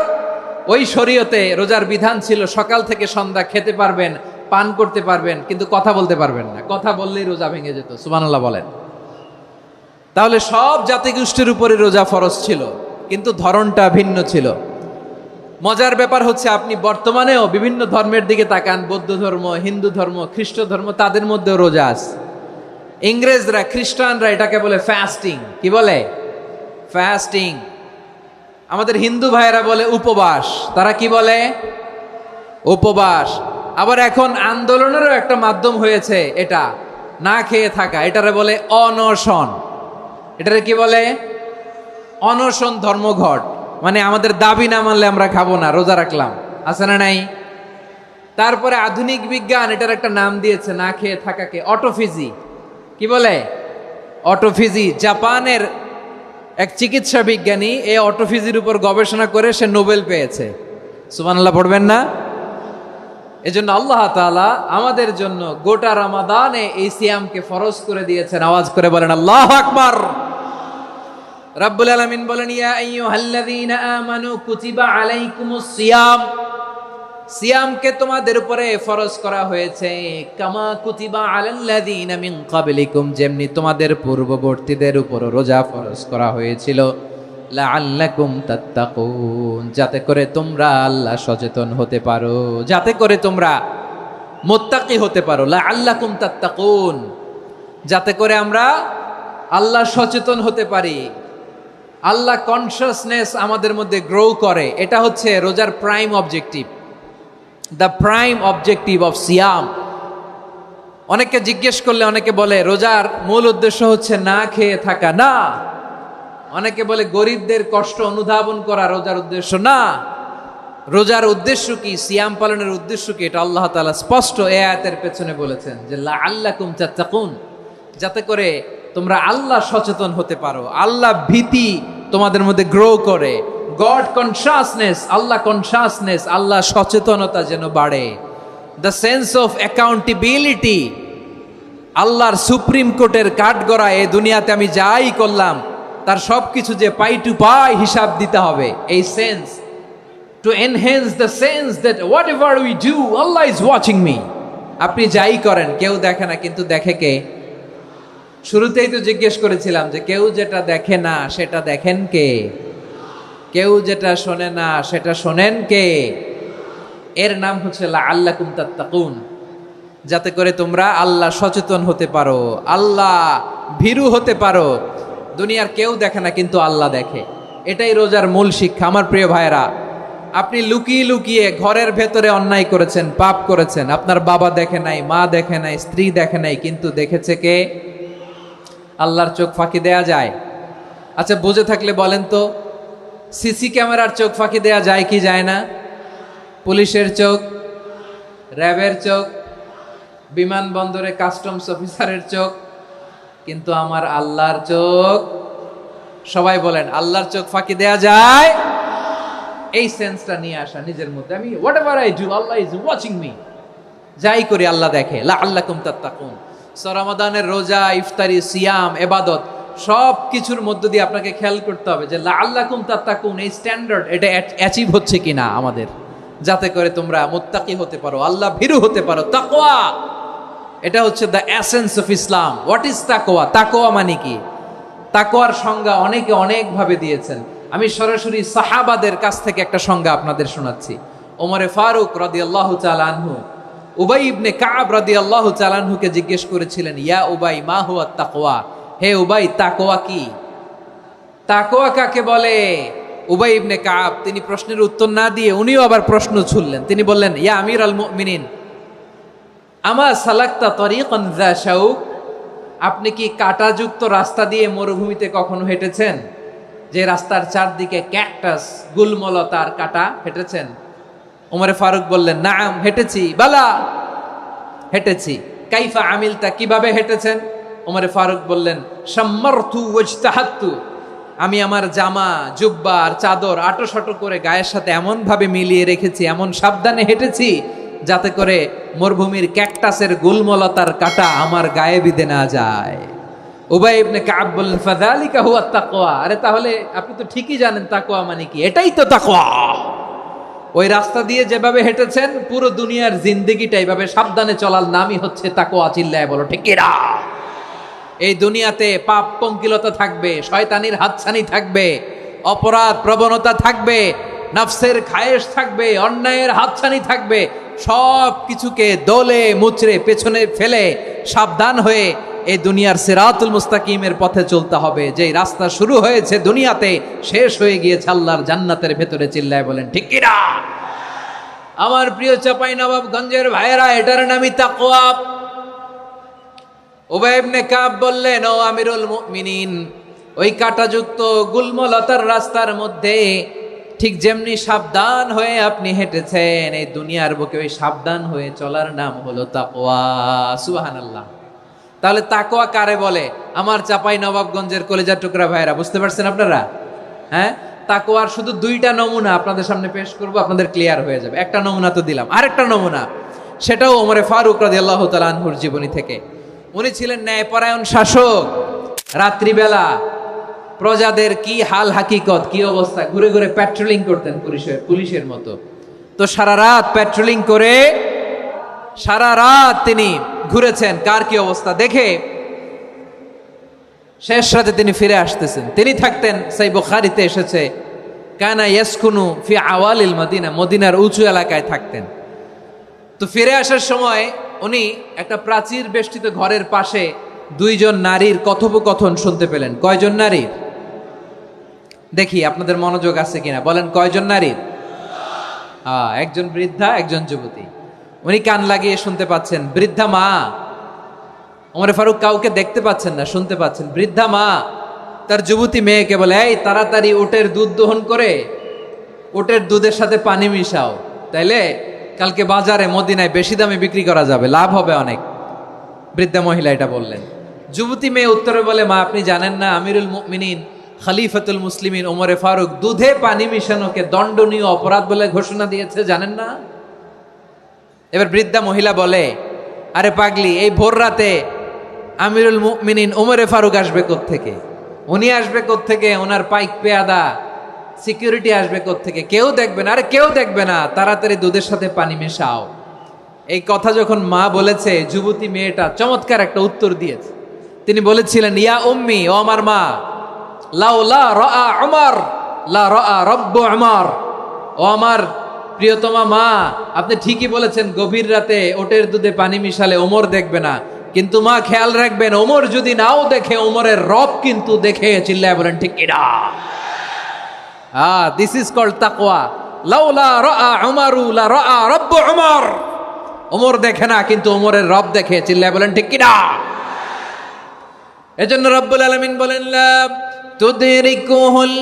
ওই শরীয়তে রোজার বিধান ছিল সকাল থেকে সন্ধ্যা খেতে পারবেন, পান করতে পারবেন, কিন্তু কথা বলতে পারবেন না। কথা বললেই রোজা ভেঙে যেত। সুবহানাল্লাহ বলেন। তাহলে সব জাতিগোষ্ঠীর উপরে রোজা ফরজ ছিল, কিন্তু ধরনটা ভিন্ন ছিল। মজার ব্যাপার হচ্ছে, আপনি বর্তমানেও বিভিন্ন ধর্মের দিকে তাকান, বৌদ্ধ ধর্ম, হিন্দু ধর্ম, খ্রিস্ট ধর্ম, তাদের মধ্যেও রোজা আছে। ইংরেজরা, খ্রিস্টানরা এটাকে বলে ফাস্টিং। কি বলে? ফাস্টিং। আমাদের হিন্দু ভাইয়েরা বলে উপবাস। তারা কি বলে? উপবাস। আবার এখন আন্দোলনেরও একটা মাধ্যম হয়েছে এটা, না খেয়ে থাকা। এটারে বলে অনশন। এটারে কি বলে? অনশন ধর্মঘট। মানে আমাদের দাবি না মানলে আমরা খাবো না, রোজা রাখলাম। আছে না নাই? তারপরে আধুনিক বিজ্ঞান এটার একটা নাম দিয়েছে না খেয়ে থাকাকে, অটোফিজি। কি বলে? অটোফিজি। জাপানের এক চিকিৎসা বিজ্ঞানী এই অটোফিজির উপর গবেষণা করে সে নোবেল পেয়েছে। সুবহানাল্লাহ পড়বেন না? এজন্য আল্লাহ তাআলা আমাদের জন্য গোটা রমাদানে এই সিয়ামকে ফরজ করে দিয়েছেন। আওয়াজ করে বলেন আল্লাহু আকবার। রাব্বুল আলামিন বলেন, ইয়া আইয়ুহাল্লাযীনা আমানু কুতিবা আলাইকুমুস সিয়াম। সিয়ামকে তোমাদের উপরে ফরজ করা হয়েছে, কামা কুতিবা আলাল্লাযীনা মিন ক্বাবলিকুম, যেমনি তোমাদের পূর্ববর্তীদের উপর রোজা ফরজ করা হয়েছিল, লাআল্লাকুম তাত্তাকুন, যাতে করে তোমরা আল্লাহ সচেতন হতে পারো, যাতে করে তোমরা মুত্তাকি হতে পারো। লাআল্লাকুম তাত্তাকুন, যাতে করে আমরা আল্লাহ সচেতন হতে পারি, আল্লাহ কনসিয়াসনেস আমাদের মধ্যে গ্রো করে। এটা হচ্ছে রোজার prime objective, the prime objective of সিয়াম। অনেকে জিজ্ঞেস করলে অনেকে বলে রোজার মূল উদ্দেশ্য হচ্ছে না খেয়ে থাকা। না। অনেকে বলে গরিবদের কষ্ট অনুধাবন করা রোজার উদ্দেশ্য। না। রোজার উদ্দেশ্য কি? সিয়াম পালনের উদ্দেশ্য কি? এটা আল্লাহ তাআলা স্পষ্ট এই আয়াতের পেছনে বলেছেন যে লাআল্লাকুম তাত্তাকুন, যাতে করে তোমরা আল্লাহ সচেতন হতে পারো, আল্লাহ ভীতি তোমাদের মধ্যে গ্রো করে, গড কনসিয়াসনেস, আল্লাহ কনসিয়াসনেস, আল্লাহ সচেতনতা যেন বাড়ে, দ্য সেন্স অফ অ্যাকাউন্টেবিলিটি। আল্লাহর সুপ্রিম কোর্টের কাঠগড়া এই দুনিয়াতে আমি যাই করলাম তার সবকিছু যে পাই টু পাই হিসাব দিতে হবে, এই sense, to enhance the sense that what ever we do Allah is watching me. আপনি যাই করেন কেউ দেখে না, কিন্তু দেখে কে? শুরুতেই তো জিজ্ঞেস করেছিলাম যে কেউ যেটা দেখে না সেটা দেখেন কে? কেউ যেটা শোনে না সেটা শোনেন কে? এর নাম হচ্ছে লাআল্লাকুম তাত্তাকুন, যাতে করে তোমরা আল্লাহ সচেতন হতে পারো, আল্লাহ ভীরু হতে পারো। দুনিয়ার কেউ দেখে না, কিন্তু আল্লাহ দেখে। এটাই রোজার মূল শিক্ষা। আমার প্রিয় ভাইরা, আপনি লুকিয়ে লুকিয়ে ঘরের ভেতরে অন্যায় করেছেন, পাপ করেছেন, আপনার বাবা দেখে নাই, মা দেখে নাই, স্ত্রী দেখে নাই, কিন্তু দেখেছে কে? আল্লাহর চোখ ফাঁকি দেয়া যায়? আচ্ছা, বুঝে থাকলে বলেন তো, সিসি ক্যামেরার চোখ ফাঁকি দেয়া যায় কি যায় না? পুলিশের চোখ, র্যাবের চোখ, বিমানবন্দরে কাস্টমস অফিসারের চোখ, কিন্তু আমার আল্লাহর চোখ? সবাই বলেন, আল্লাহর চোখ ফাঁকি দেয়া যায়? এই সেন্সটা নিয়ে আসা নিজের মধ্যে, আমি what ever I do Allah is watching me, যাই করি আল্লাহ দেখে। লাআল্লাকুম তাত্তাকুন। রমাদানের রোজা, ইফতারি, সিয়াম, ইবাদত সব কিছুর মধ্য দিয়ে আপনাকে খেয়াল করতে হবে যে লাআল্লাকুম তাত্তাকুন এই স্ট্যান্ডার্ড এটা অ্যাচিভ হচ্ছে কিনা আমাদের, যাতে করে তোমরা মুত্তাকি হতে পারো, আল্লাহ ভীরু হতে পারো। তাকওয়া, এটা হচ্ছে the essence of Islam. What is তাকওয়া? তাকওয়া মানে কি? তাকওয়ার সংজ্ঞা অনেকে অনেক ভাবে দিয়েছেন। আমি সরাসরি সাহাবাদের কাছ থেকে একটা সংজ্ঞা আপনাদের শোনাচ্ছি। ওমরে ফারুক রাদিয়াল্লাহু তাআলা আনহু উবাই ইবনে কাব রাদিয়াল্লাহু তাআলা আনহুকে জিজ্ঞেস করেছিলেন, ইয়া উবাই মা হুয়া তাকওয়া, হে উবাই তাকওয়া কি? তাকওয়া কাকে বলে? উবাই ইবনে কাব তিনি প্রশ্নের উত্তর না দিয়ে উনিও আবার প্রশ্ন ছুড়লেন। তিনি বললেন, ইয়া আমিরাল মুমিনিন, আমা সালাকতা তরিকান যা শাউক, আপনি কি কাঁটাযুক্ত রাস্তা দিয়ে মরুভূমিতে কখনো হেঁটেছেন? যে রাস্তার চারদিকে ক্যাকটাস, গুলমলতার কাঁটা, হেঁটেছেন? ওমরে ফারুক বললেন, নাম, হেঁটেছি। বালা, হেঁটেছি। কাইফা আমিলতা, কিভাবে হেঁটেছেন? ওমরে ফারুক বললেন, শাম্মারতু ওয়াজতাহাত্তু, আমি আমার জামা, জুব্বা আর চাদর আটোসাটো করে গায়ের সাথে এমন ভাবে মিলিয়ে রেখেছি, এমন সাবধানে হেঁটেছি যাতে করে মরুভূমির ক্যাকটাসের গুলমলতার কাঁটা আমার গায়ে বিঁধে না যায়। উবাই ইবনে কাব বললেন, ফাযালিকা হুয়া তাকওয়া, আরে তাহলে আপনি তো ঠিকই জানেন তাকওয়া মানে কি, এটাই তো তাকওয়া। ওই রাস্তা দিয়ে যেভাবে হেঁটেছেন পুরো দুনিয়ার জিন্দেগিটা এইভাবে সাবধানে চলার নামই হচ্ছে তাকওয়া। চিল্লায় বলো ঠিক কিনা? এই দুনিয়াতে পাপ পঙ্কিলতা থাকবে, শয়তানির হাতছানি থাকবে, অপরাধ প্রবণতা থাকবে, নফসের খায়েশ থাকবে, অন্যায়ের হাতছানি থাকবে। সব কিছুকে দোলে মুচড়ে পেছনে ফেলে সাবধান হয়ে এই দুনিয়ার সিরাতুল মুস্তাকিমের পথে চলতে হবে। যেই রাস্তা শুরু হয়েছে দুনিয়াতে, শেষ হয়ে গিয়েছে আল্লাহর জান্নাতের ভেতরে। চিল্লায় বলেন ঠিক কিনা? আমার প্রিয় চাঁপাইনবাবগঞ্জের ভাইয়েরা, এটার নামই তাকওয়া। উবাই ইবনে কাব বললেন, ও আমিরুল মুমিনিন, ওই কাঁটাযুক্ত গুলমলতার রাস্তার মধ্যে ঠিক যেমনি সাবধান হয়ে আপনি হেঁটেছেন, এই দুনিয়ার বুকে ওই সাবধান হয়ে চলার নাম হলো তাকওয়া। সুবহানাল্লাহ। তাহলে তাকওয়া কারে বলে? আমার চাঁপাইনবাবগঞ্জের কলিজার টুকরা ভাইয়েরা, বুঝতে পারছেন আপনারা? হ্যাঁ, তাকওয়ার শুধু দুইটা নমুনা আপনাদের সামনে পেশ করব, আপনাদের ক্লিয়ার হয়ে যাবে। একটা নমুনা তো দিলাম, আরেকটা নমুনা, সেটাও ওমরে ফারুক রাদিয়াল্লাহু তাআলা আনহুর জীবনী থেকে। উনি ছিলেন ন্যায়পরায়ণ শাসক। রাত্রিবেলা প্রজাদের কি হাল হাকিকত, কি অবস্থা, ঘুরে ঘুরে প্যাট্রোলিং করতেন পুলিশের মতো। তো সারা রাত প্যাট্রোলিং করে সারা রাত তিনি ঘুরেছেন কার কি অবস্থা দেখে। শেষ রাতে তিনি ফিরে আসতেছেন। তিনি থাকতেন, সেই বুখারীতে এসেছে, কানা ইয়াসকুনু ফি আওয়ালিল মদিনা, মদিনার উঁচু এলাকায় থাকতেন। তো ফিরে আসার সময় উনি একটা প্রাচীর বেষ্টিত ঘরের পাশে দুইজন নারীর কথোপকথন শুনতে পেলেন। কয়জন নারীর? দেখি আপনাদের মনোযোগ আছে কিনা, বলেন কয়জন নারীর? একজন বৃদ্ধা, একজন যুবতী। উনি কান লাগিয়ে শুনতে পাচ্ছেন। বৃদ্ধা মা, ওমর ফারুক কাউকে দেখতে পাচ্ছেন না, শুনতে পাচ্ছেন। বৃদ্ধা মা তার যুবতী মেয়েকে বলে, এই তাড়াতাড়ি উটের দুধ দহন করে উটের দুধের সাথে পানি মিশাও, তাইলে কালকে বাজারে মদিনায় বেশি দামে বিক্রি করা যাবে, লাভ হবে অনেক। বৃদ্ধা মহিলা এটা বললেন। যুবতী মেয়ে উত্তরে বলে, মা আপনি জানেন না আমিরুল মুমিনিন খলিফাতুল মুসলিমিন ওমরে ফারুক দুধে পানি মিশানোকে দণ্ডনীয় অপরাধ বলে ঘোষণা দিয়েছে, জানেন না? এবার বৃদ্ধা মহিলা বলে, আরে পাগলি, এই ভোর রাতে আমিরুল মুমিনিন ওমরে ফারুক আসবে কোত্থেকে? উনি আসবে কোত্থেকে? ওনার পাইক পেয়াদা সিকিউরিটি আসবে কোত্থেকে? কেউ দেখবে না। আরে কেউ দেখবে না, তাড়াতাড়ি দুধের সাথে পানি মেশাও। এই কথা যখন মা বলেছে, যুবতী মেয়েটা চমৎকার একটা উত্তর দিয়েছে। তিনি বলেছিলেন, ইয়া উম্মি, ও আমার মা, লাউলা রাআ উমর লা রাআ রাব্বু উমর, ও আমার প্রিয়তমা মা, আপনি ঠিকই বলেছেন, গভীর রাতে ওটের দুধে পানি মিশালে ওমর দেখবে না, কিন্তু মা খেয়াল রাখবেন, ওমর যদি নাও দেখে, ওমরের রব কিন্তু দেখে। চিল্লায় বলেন ঠিক কিনা? দিস ইজ কল্ড তাকওয়া। লাউলা রাআ উমরু লা রাআ রাব্বু উমর, ওমর দেখে না কিন্তু ওমরের রব দেখে। চিল্লায় বলেন ঠিক কিনা? এজন্য রব্বুল আলামিন বলেন, লা তুদরিকুহুল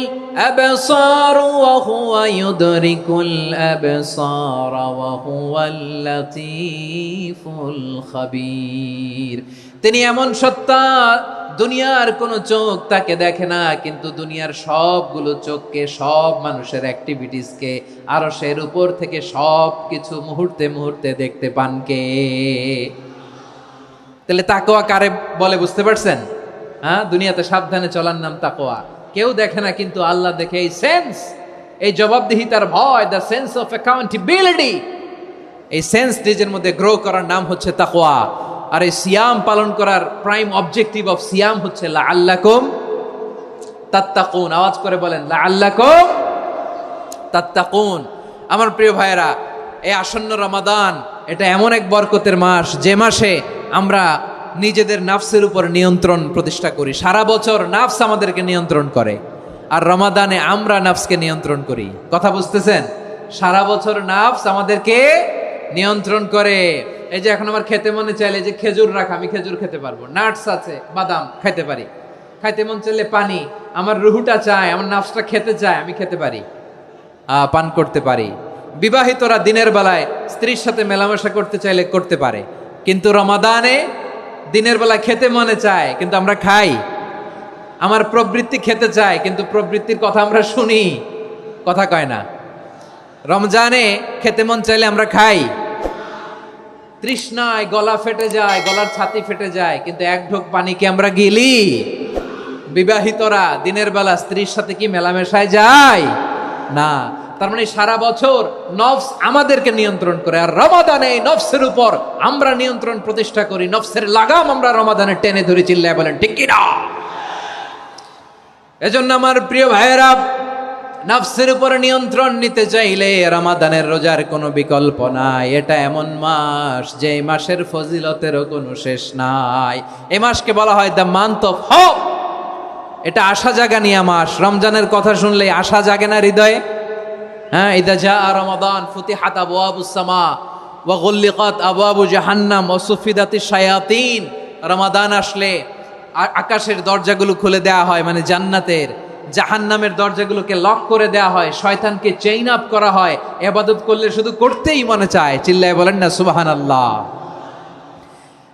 আবসার ওয়া হুয়া ইউদরিকুল আবসার ওয়া হুয়াল লাতীফুল খাবীর। তিনি এমন সত্তা, দুনিয়ার কোনো চোখ তাকে দেখে না, কিন্তু দুনিয়ার সবগুলো চোখকে, সব মানুষের অ্যাক্টিভিটিসকে আরশের উপর থেকে সব কিছু মুহূর্তে মুহূর্তে দেখতে পান কে? তাহলে তাকওয়া কারে বলে বুঝতে পারছেন? দুনিয়াতে সাবধানে চলার নাম তাকওয়া। কেউ দেখে না কিন্তু আল্লাহ দেখে। এই সেন্স, এই জবাবদিহিতার ভয়, দ্য সেন্স অফ অ্যাকাউন্টেবিলিটি, এই সেন্স নিজের মধ্যে গ্রো করার নাম হচ্ছে তাকওয়া। আর এই সিয়াম পালন করার প্রাইম অবজেক্টিভ অফ সিয়াম হচ্ছে লাআল্লাকুম তাত্তাকুন। আওয়াজ করে বলেন লাআল্লাকুম তাত্তাকুন। আমার প্রিয় ভাইয়েরা, এই আসন্ন রমাদান এটা এমন এক বরকতের মাস যে মাসে আমরা নিজেদের নাফসের উপর নিয়ন্ত্রণ প্রতিষ্ঠা করি। সারা বছর নাফস আমাদেরকে নিয়ন্ত্রণ করে, আর রমাদানে আমরা নাফসকে নিয়ন্ত্রণ করি। কথা বুঝতেছেন? সারা বছর নাফস আমাদেরকে নিয়ন্ত্রণ করে। এই যে এখন আমার খেতে মনে চাইলে যে খেজুর রাখা, আমি খেজুর খেতে পারবো, নাটস আছে, বাদাম খাইতে পারি। খাইতে মন চাইলে পানি, আমার রুহুটা চায়, আমার নাফসটা খেতে চায়, আমি খেতে পারি, পান করতে পারি। বিবাহিতরা দিনের বেলায় স্ত্রীর সাথে মেলামেশা করতে চাইলে করতে পারে, কিন্তু রমাদানে দিনের বেলায় খেতে মনে চায় কিন্তু আমরা খাই। আমার প্রবৃত্তি খেতে চায় কিন্তু প্রবৃত্তির কথা আমরা শুনি, কথা কয় না। রমজানে খেতে মন চাইলে আমরা খাই, তৃষ্ণায় গলা ফেটে যায়, গলার ছাতি ফেটে যায়, কিন্তু এক ঢোক পানি কি আমরা গিলি? বিবাহিতরা দিনের বেলা স্ত্রীর সাথে কি মেলামেশায় যায় না। তার মানে সারা বছর নফস আমাদেরকে নিয়ন্ত্রণ করে, আর রমাদানে এই নফসের উপর আমরা নিয়ন্ত্রণ প্রতিষ্ঠা করি। নফসের লাগাম আমরা রমাদানে টেনে ধরে, চিল্লায় বলেন ঠিক কি না? এজন্য আমার প্রিয় ভাইয়েরা, নফসের উপর নিয়ন্ত্রণ নিতে চাইলে রমাদানের রোজার কোনো বিকল্প নাই। এটা এমন মাস যে মাসের ফজিলতেরও কোনো শেষ নাই। এই মাসকে বলা হয় দ্য মান্থ অফ হোপ। এটা আশা জাগানিয়া মাস। রমজানের কথা শুনলেই আশা জাগে না হৃদয়ে? হ্যাঁ, ইদা জা রমাদান ফুতিহাত আবওয়াবুস সামা ওয়া গুল্লিকাত আবওয়াবু জাহান্নাম ওয়া সুফিদাতিশ শায়াতিন। রমাদান আসলে আকাশের দরজাগুলো খুলে দেয়া হয়, মানে জান্নাতের। জাহান্নামের দরজাগুলোকে লক করে দেয়া হয়, শয়তানকে চেইন আপ করা হয়। ইবাদত করলে শুধু করতেই মনে চায়, চিল্লায় বলেন না সুবহানাল্লাহ।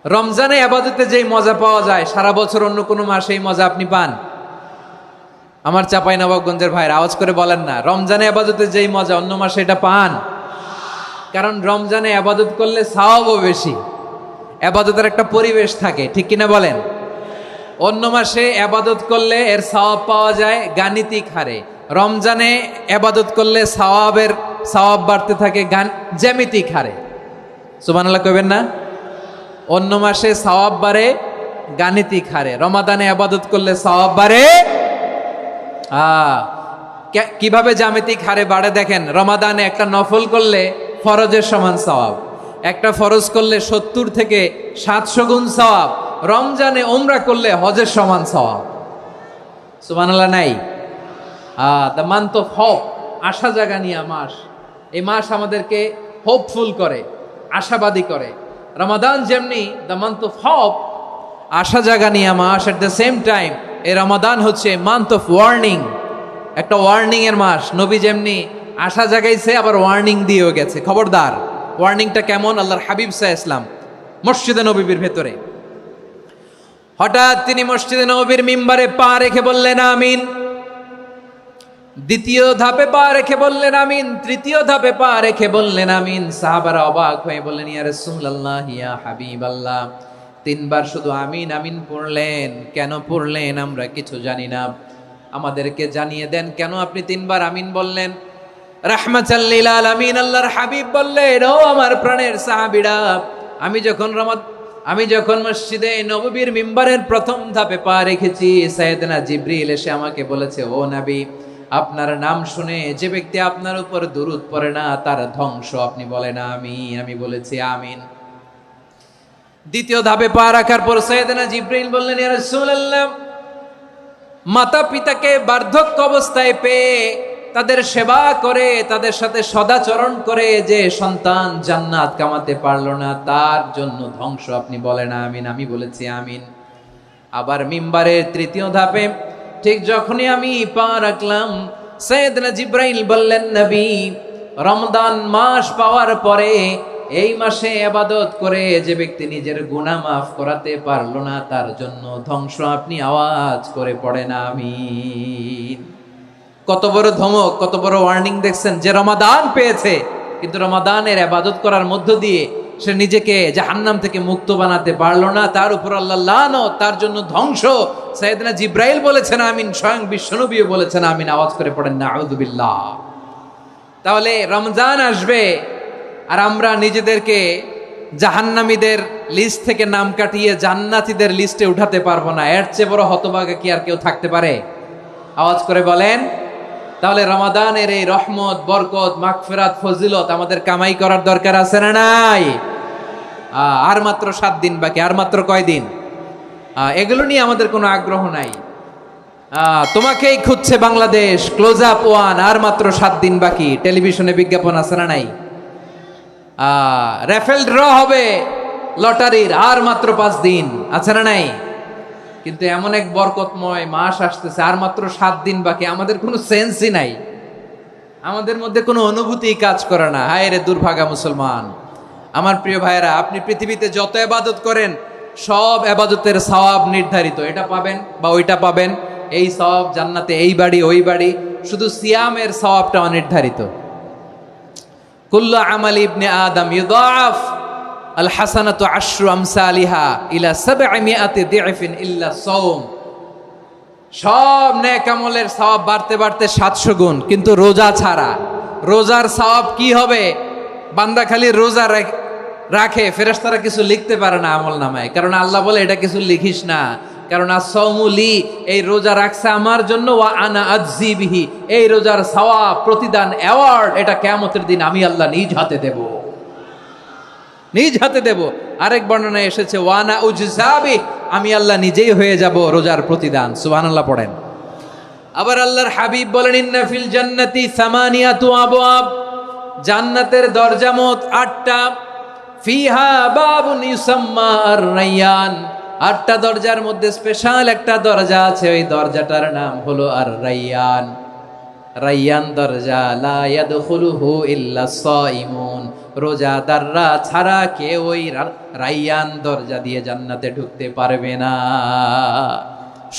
রমজানে ইবাদতে যেই মজা পাওয়া যায়, সারা বছর অন্য কোনো মাসে এই মজা আপনি পান? আমার চাঁপাইনবাবগঞ্জের ভাইরা আওয়াজ করে বলেন না, রমজানে ইবাদতে যেই মজা অন্য মাসে এটা পান? কারণ রমজানে ইবাদত করলে সওয়াবও বেশি, ইবাদতের একটা পরিবেশ থাকে, ঠিক কিনা বলেন? অন্য মাসে ইবাদত করলে এর সওয়াব পাওয়া যায় গাণিতিক হারে, রমজানে ইবাদত করলে সওয়াব বাড়তে থাকে জ্যামিতিক হারে। সুবহানাল্লাহ কইবেন না? অন্য মাসে সওয়াব বাড়ে গাণিতিক হারে, রমাদানে ইবাদত করলে সওয়াব বাড়ে কিভাবে জ্যামিতিক হারে বাড়ে দেখেন। রমাদানে একটা নফল করলে ফরজের সমান সওয়াব, একটা ফরজ করলে 70 থেকে 700 গুণ সওয়াব, রমজানে উমরা করলে হজের সমান সওয়াব। সুবহানাল্লাহ নাই? দ্য মান্থ অফ হোপ, আশা জাগানিয়া মাস। এই মাস আমাদেরকে হোপফুল করে, আশাবাদী করে। রমাদান যেমনি দ্য মান্থ অফ হোপ, আশা জাগানিয়া মাস, এট দ্য সেম টাইম এই রমাদান হচ্ছে মান্থ অফ ওয়ার্নিং, একটা ওয়ার্নিং এর মাস। নবী যেমনি আশা জাগাইছে, আবার ওয়ার্নিং দিয়েও গেছে, খবরদার। ওয়ার্নিংটা কেমন? আল্লাহর হাবিব সাল্লাল্লাহু আলাইহি ওয়াসাল্লাম মসজিদে নববীর ভেতরে, হঠাৎ তিনি মসজিদে নববীর মিম্বারে পা রেখে বললেন আমিন। দ্বিতীয় ধাপে পা রেখে বললেন আমিন, তৃতীয় ধাপে পা রেখে বললেন আমিন। সাহাবারা অবাক হয়ে বললেন ইয়া রাসূলুল্লাহ, ইয়া হাবিবাল্লাহ, 3 বার শুধু আমিন আমিন পড়লেন, কেন পড়লেন আমরা কিছু জানি না, আমাদেরকে জানিয়ে দেন কেন আপনি 3 বার আমিন বললেন। রাহমাতাল লিল আলামিন আল্লাহর হাবিব বললেন, ও আমার প্রাণের সাহাবীরা, আমি যখন মসজিদে নববীর মিম্বারের প্রথম ধাপে পা রেখেছি, সাইয়েদনা জিবরিল এসে আমাকে বলেছে, ও নবী, আপনার নাম শুনে যে ব্যক্তি আপনার উপর দুরূদ পড়ে না তার ধ্বংস। আপনি বলেন আমিন। আমি বলেছি আমিন। দ্বিতীয় ধাপে পা রাখার পর সাইয়েদনা জিবরিল বললেন, ইয়া রাসূলুল্লাহ, মাতা পিতাকে বার্ধক্য অবস্থায় পেয়ে তাদের সেবা করে, তাদের সাথে সদাচরণ করে যে সন্তান জান্নাত কামাতে পারলো না, তার জন্য ধ্বংস। আপনি বলেন আমিন। আমি বলেছি আমিন। আবার মিম্বারের তৃতীয় ধাপে ঠিক যখনই আমি পা রাখলাম, সাইয়েদনা জিবরাইল বললেন, নবী, রমজান মাস পাওয়ার পরে এই মাসে ইবাদত করে যে ব্যক্তি নিজের গুনাহ মাফ করাতে পারলো না, তার জন্য ধ্বংস। আপনি আওয়াজ করে পড়েন আমিন। কত বড় ধমক, কত বড় ওয়ার্নিং দেখছেন। যে রমাদান পেয়েছে কিন্তু রমাদানের ইবাদত করার মধ্য দিয়ে সে নিজেকে জাহান্নাম থেকে মুক্ত বানাতে পারলো না, তার উপর আল্লাহ লানত, তার জন্য ধ্বংস। সাইয়েদনা জিবরাইল বলেছেন আমিন, স্বয়ং বিশ্বনবীও বলেছেন আমিন। আওয়াজ করে পড়েন নাউযু বিল্লাহ। তাহলে রমজান আসবে আর আমরা নিজেদেরকে জাহান্নামীদের লিস্ট থেকে নাম কাটিয়ে জান্নাতীদের লিস্টে উঠাতে পারবো না। এর চেয়ে বড় হতভাগা কি আর কেউ থাকতে পারে? আওয়াজ করে বলেন। তাহলে রমাদানের এই রহমত, বরকত, মাগফিরাত, ফজিলত আমাদের কামাই করার দরকার আছে না নাই? আর মাত্র 7 দিন বাকি, আর মাত্র কয় দিন? এগুলো নিয়ে আমাদের কোনো আগ্রহ নাই। তোমাকেই খুঁজছে বাংলাদেশ, ক্লোজ আপ ওয়ান, আর মাত্র 7 দিন বাকি। টেলিভিশনে বিজ্ঞাপন আছে না নাই? রেফেল ড্র হবে লটারির, আর মাত্র 5 দিন, আছে না নাই? কিন্তু এমন এক বরকতময় মাস আসতেছে, আর মাত্র 7 দিন বাকি। আমাদের কোনো সেন্সই নাই, আমাদের মধ্যে কোনো অনুভূতি কাজ করে না। হায় রে দুর্ভাগা মুসলমান। আমার প্রিয় ভাইরা, আপনি পৃথিবীতে যত ইবাদত করেন সব ইবাদতের সওয়াব নির্ধারিত। এটা পাবেন বা ওইটা পাবেন, এই সওয়াব জান্নাতে, এই বাড়ি ওই বাড়ি। শুধু সিয়ামের সওয়াবটা অনির্ধারিত। কুল্লু আমাল ইবনে আদম ইউদাফ আল হাসানাতু আশরু আমসালিহা ইলা 700 দি'ফিন ইল্লা সাওম। সব নেক আমলের সওয়াব বাড়তে বাড়তে 700 গুণ, কিন্তু রোজা ছাড়া। রোজার সওয়াব কি হবে? বান্দা খালি রোজা রাখে, ফেরেশতারা কিছু লিখতে পারে না আমল নামায়, কারণ আল্লাহ বলে এটা কিছু লিখিস না, কারণ as-সাওমু লি, এই রোজা রাখছে আমার জন্য, ওয়া আনা আজজি বিহি, এই রোজার সওয়াব, প্রতিদান, অ্যাওয়ার্ড, এটা কিয়ামতের দিন আমি আল্লাহ নিজ হাতে দেব, নিজ হাতে দেব। আরেক বর্ণনায় এসেছে ওয়ানা উজজাবি, আমি আল্লাহ নিজেই হয়ে যাব রোজার প্রতিদান। সুবহানাল্লাহ পড়েন। আবার আল্লাহর হাবিব বলেন ইন্না ফিল জান্নাতি সামানিয়াতু আবওয়াব, জান্নাতের দরজা মোট 8টা। ফিহা বাবুন ইউসাম্মা আর-রায়্যান, 8টা দরজার মধ্যে স্পেশাল একটা দরজা আছে, ওই দরজাটার নাম হলো আর-রায়্যান। রায়্যান দরজা, লা ইয়াদখুলুহু ইল্লা সাইমুন, রোজাদাররা ছাড়া কেউ ওই রায়্যান দরজা দিয়ে জান্নাতে ঢুকতে পারবে না।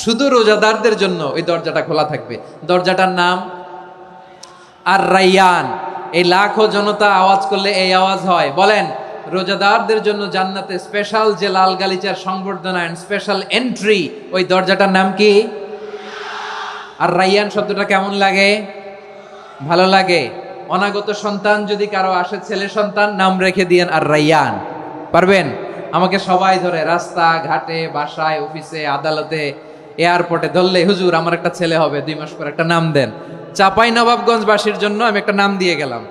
শুধু রোজাদারদের জন্য ওই দরজাটা খোলা থাকবে। দরজাটার নাম আর-রায়্যান। এই লাখো জনতা আওয়াজ করলে এই আওয়াজ হয়, বলেন রোজাদারদের জন্য জান্নাতে স্পেশাল যে লাল গালিচার সংবর্ধনা এন্ড স্পেশাল এন্ট্রি, ওই দরজাটার নাম কি? আর রায়্যান শব্দটা কেমন লাগে? ভালো লাগে। অনাগত সন্তান যদি কারো আসে, ছেলে সন্তান, নাম রেখে দিয়েন আর রায়্যান। পারবেন? আমাকে সবাই ধরে রাস্তা ঘাটে, বাসায়, অফিসে, আদালতে, এয়ারপোর্টে ধরলে, হুজুর আমার একটা ছেলে হবে 2 মাস পর, একটা নাম দেন। চাপাই নবাবগঞ্জবাসীর জন্য আমি একটা নাম দিয়ে গেলাম।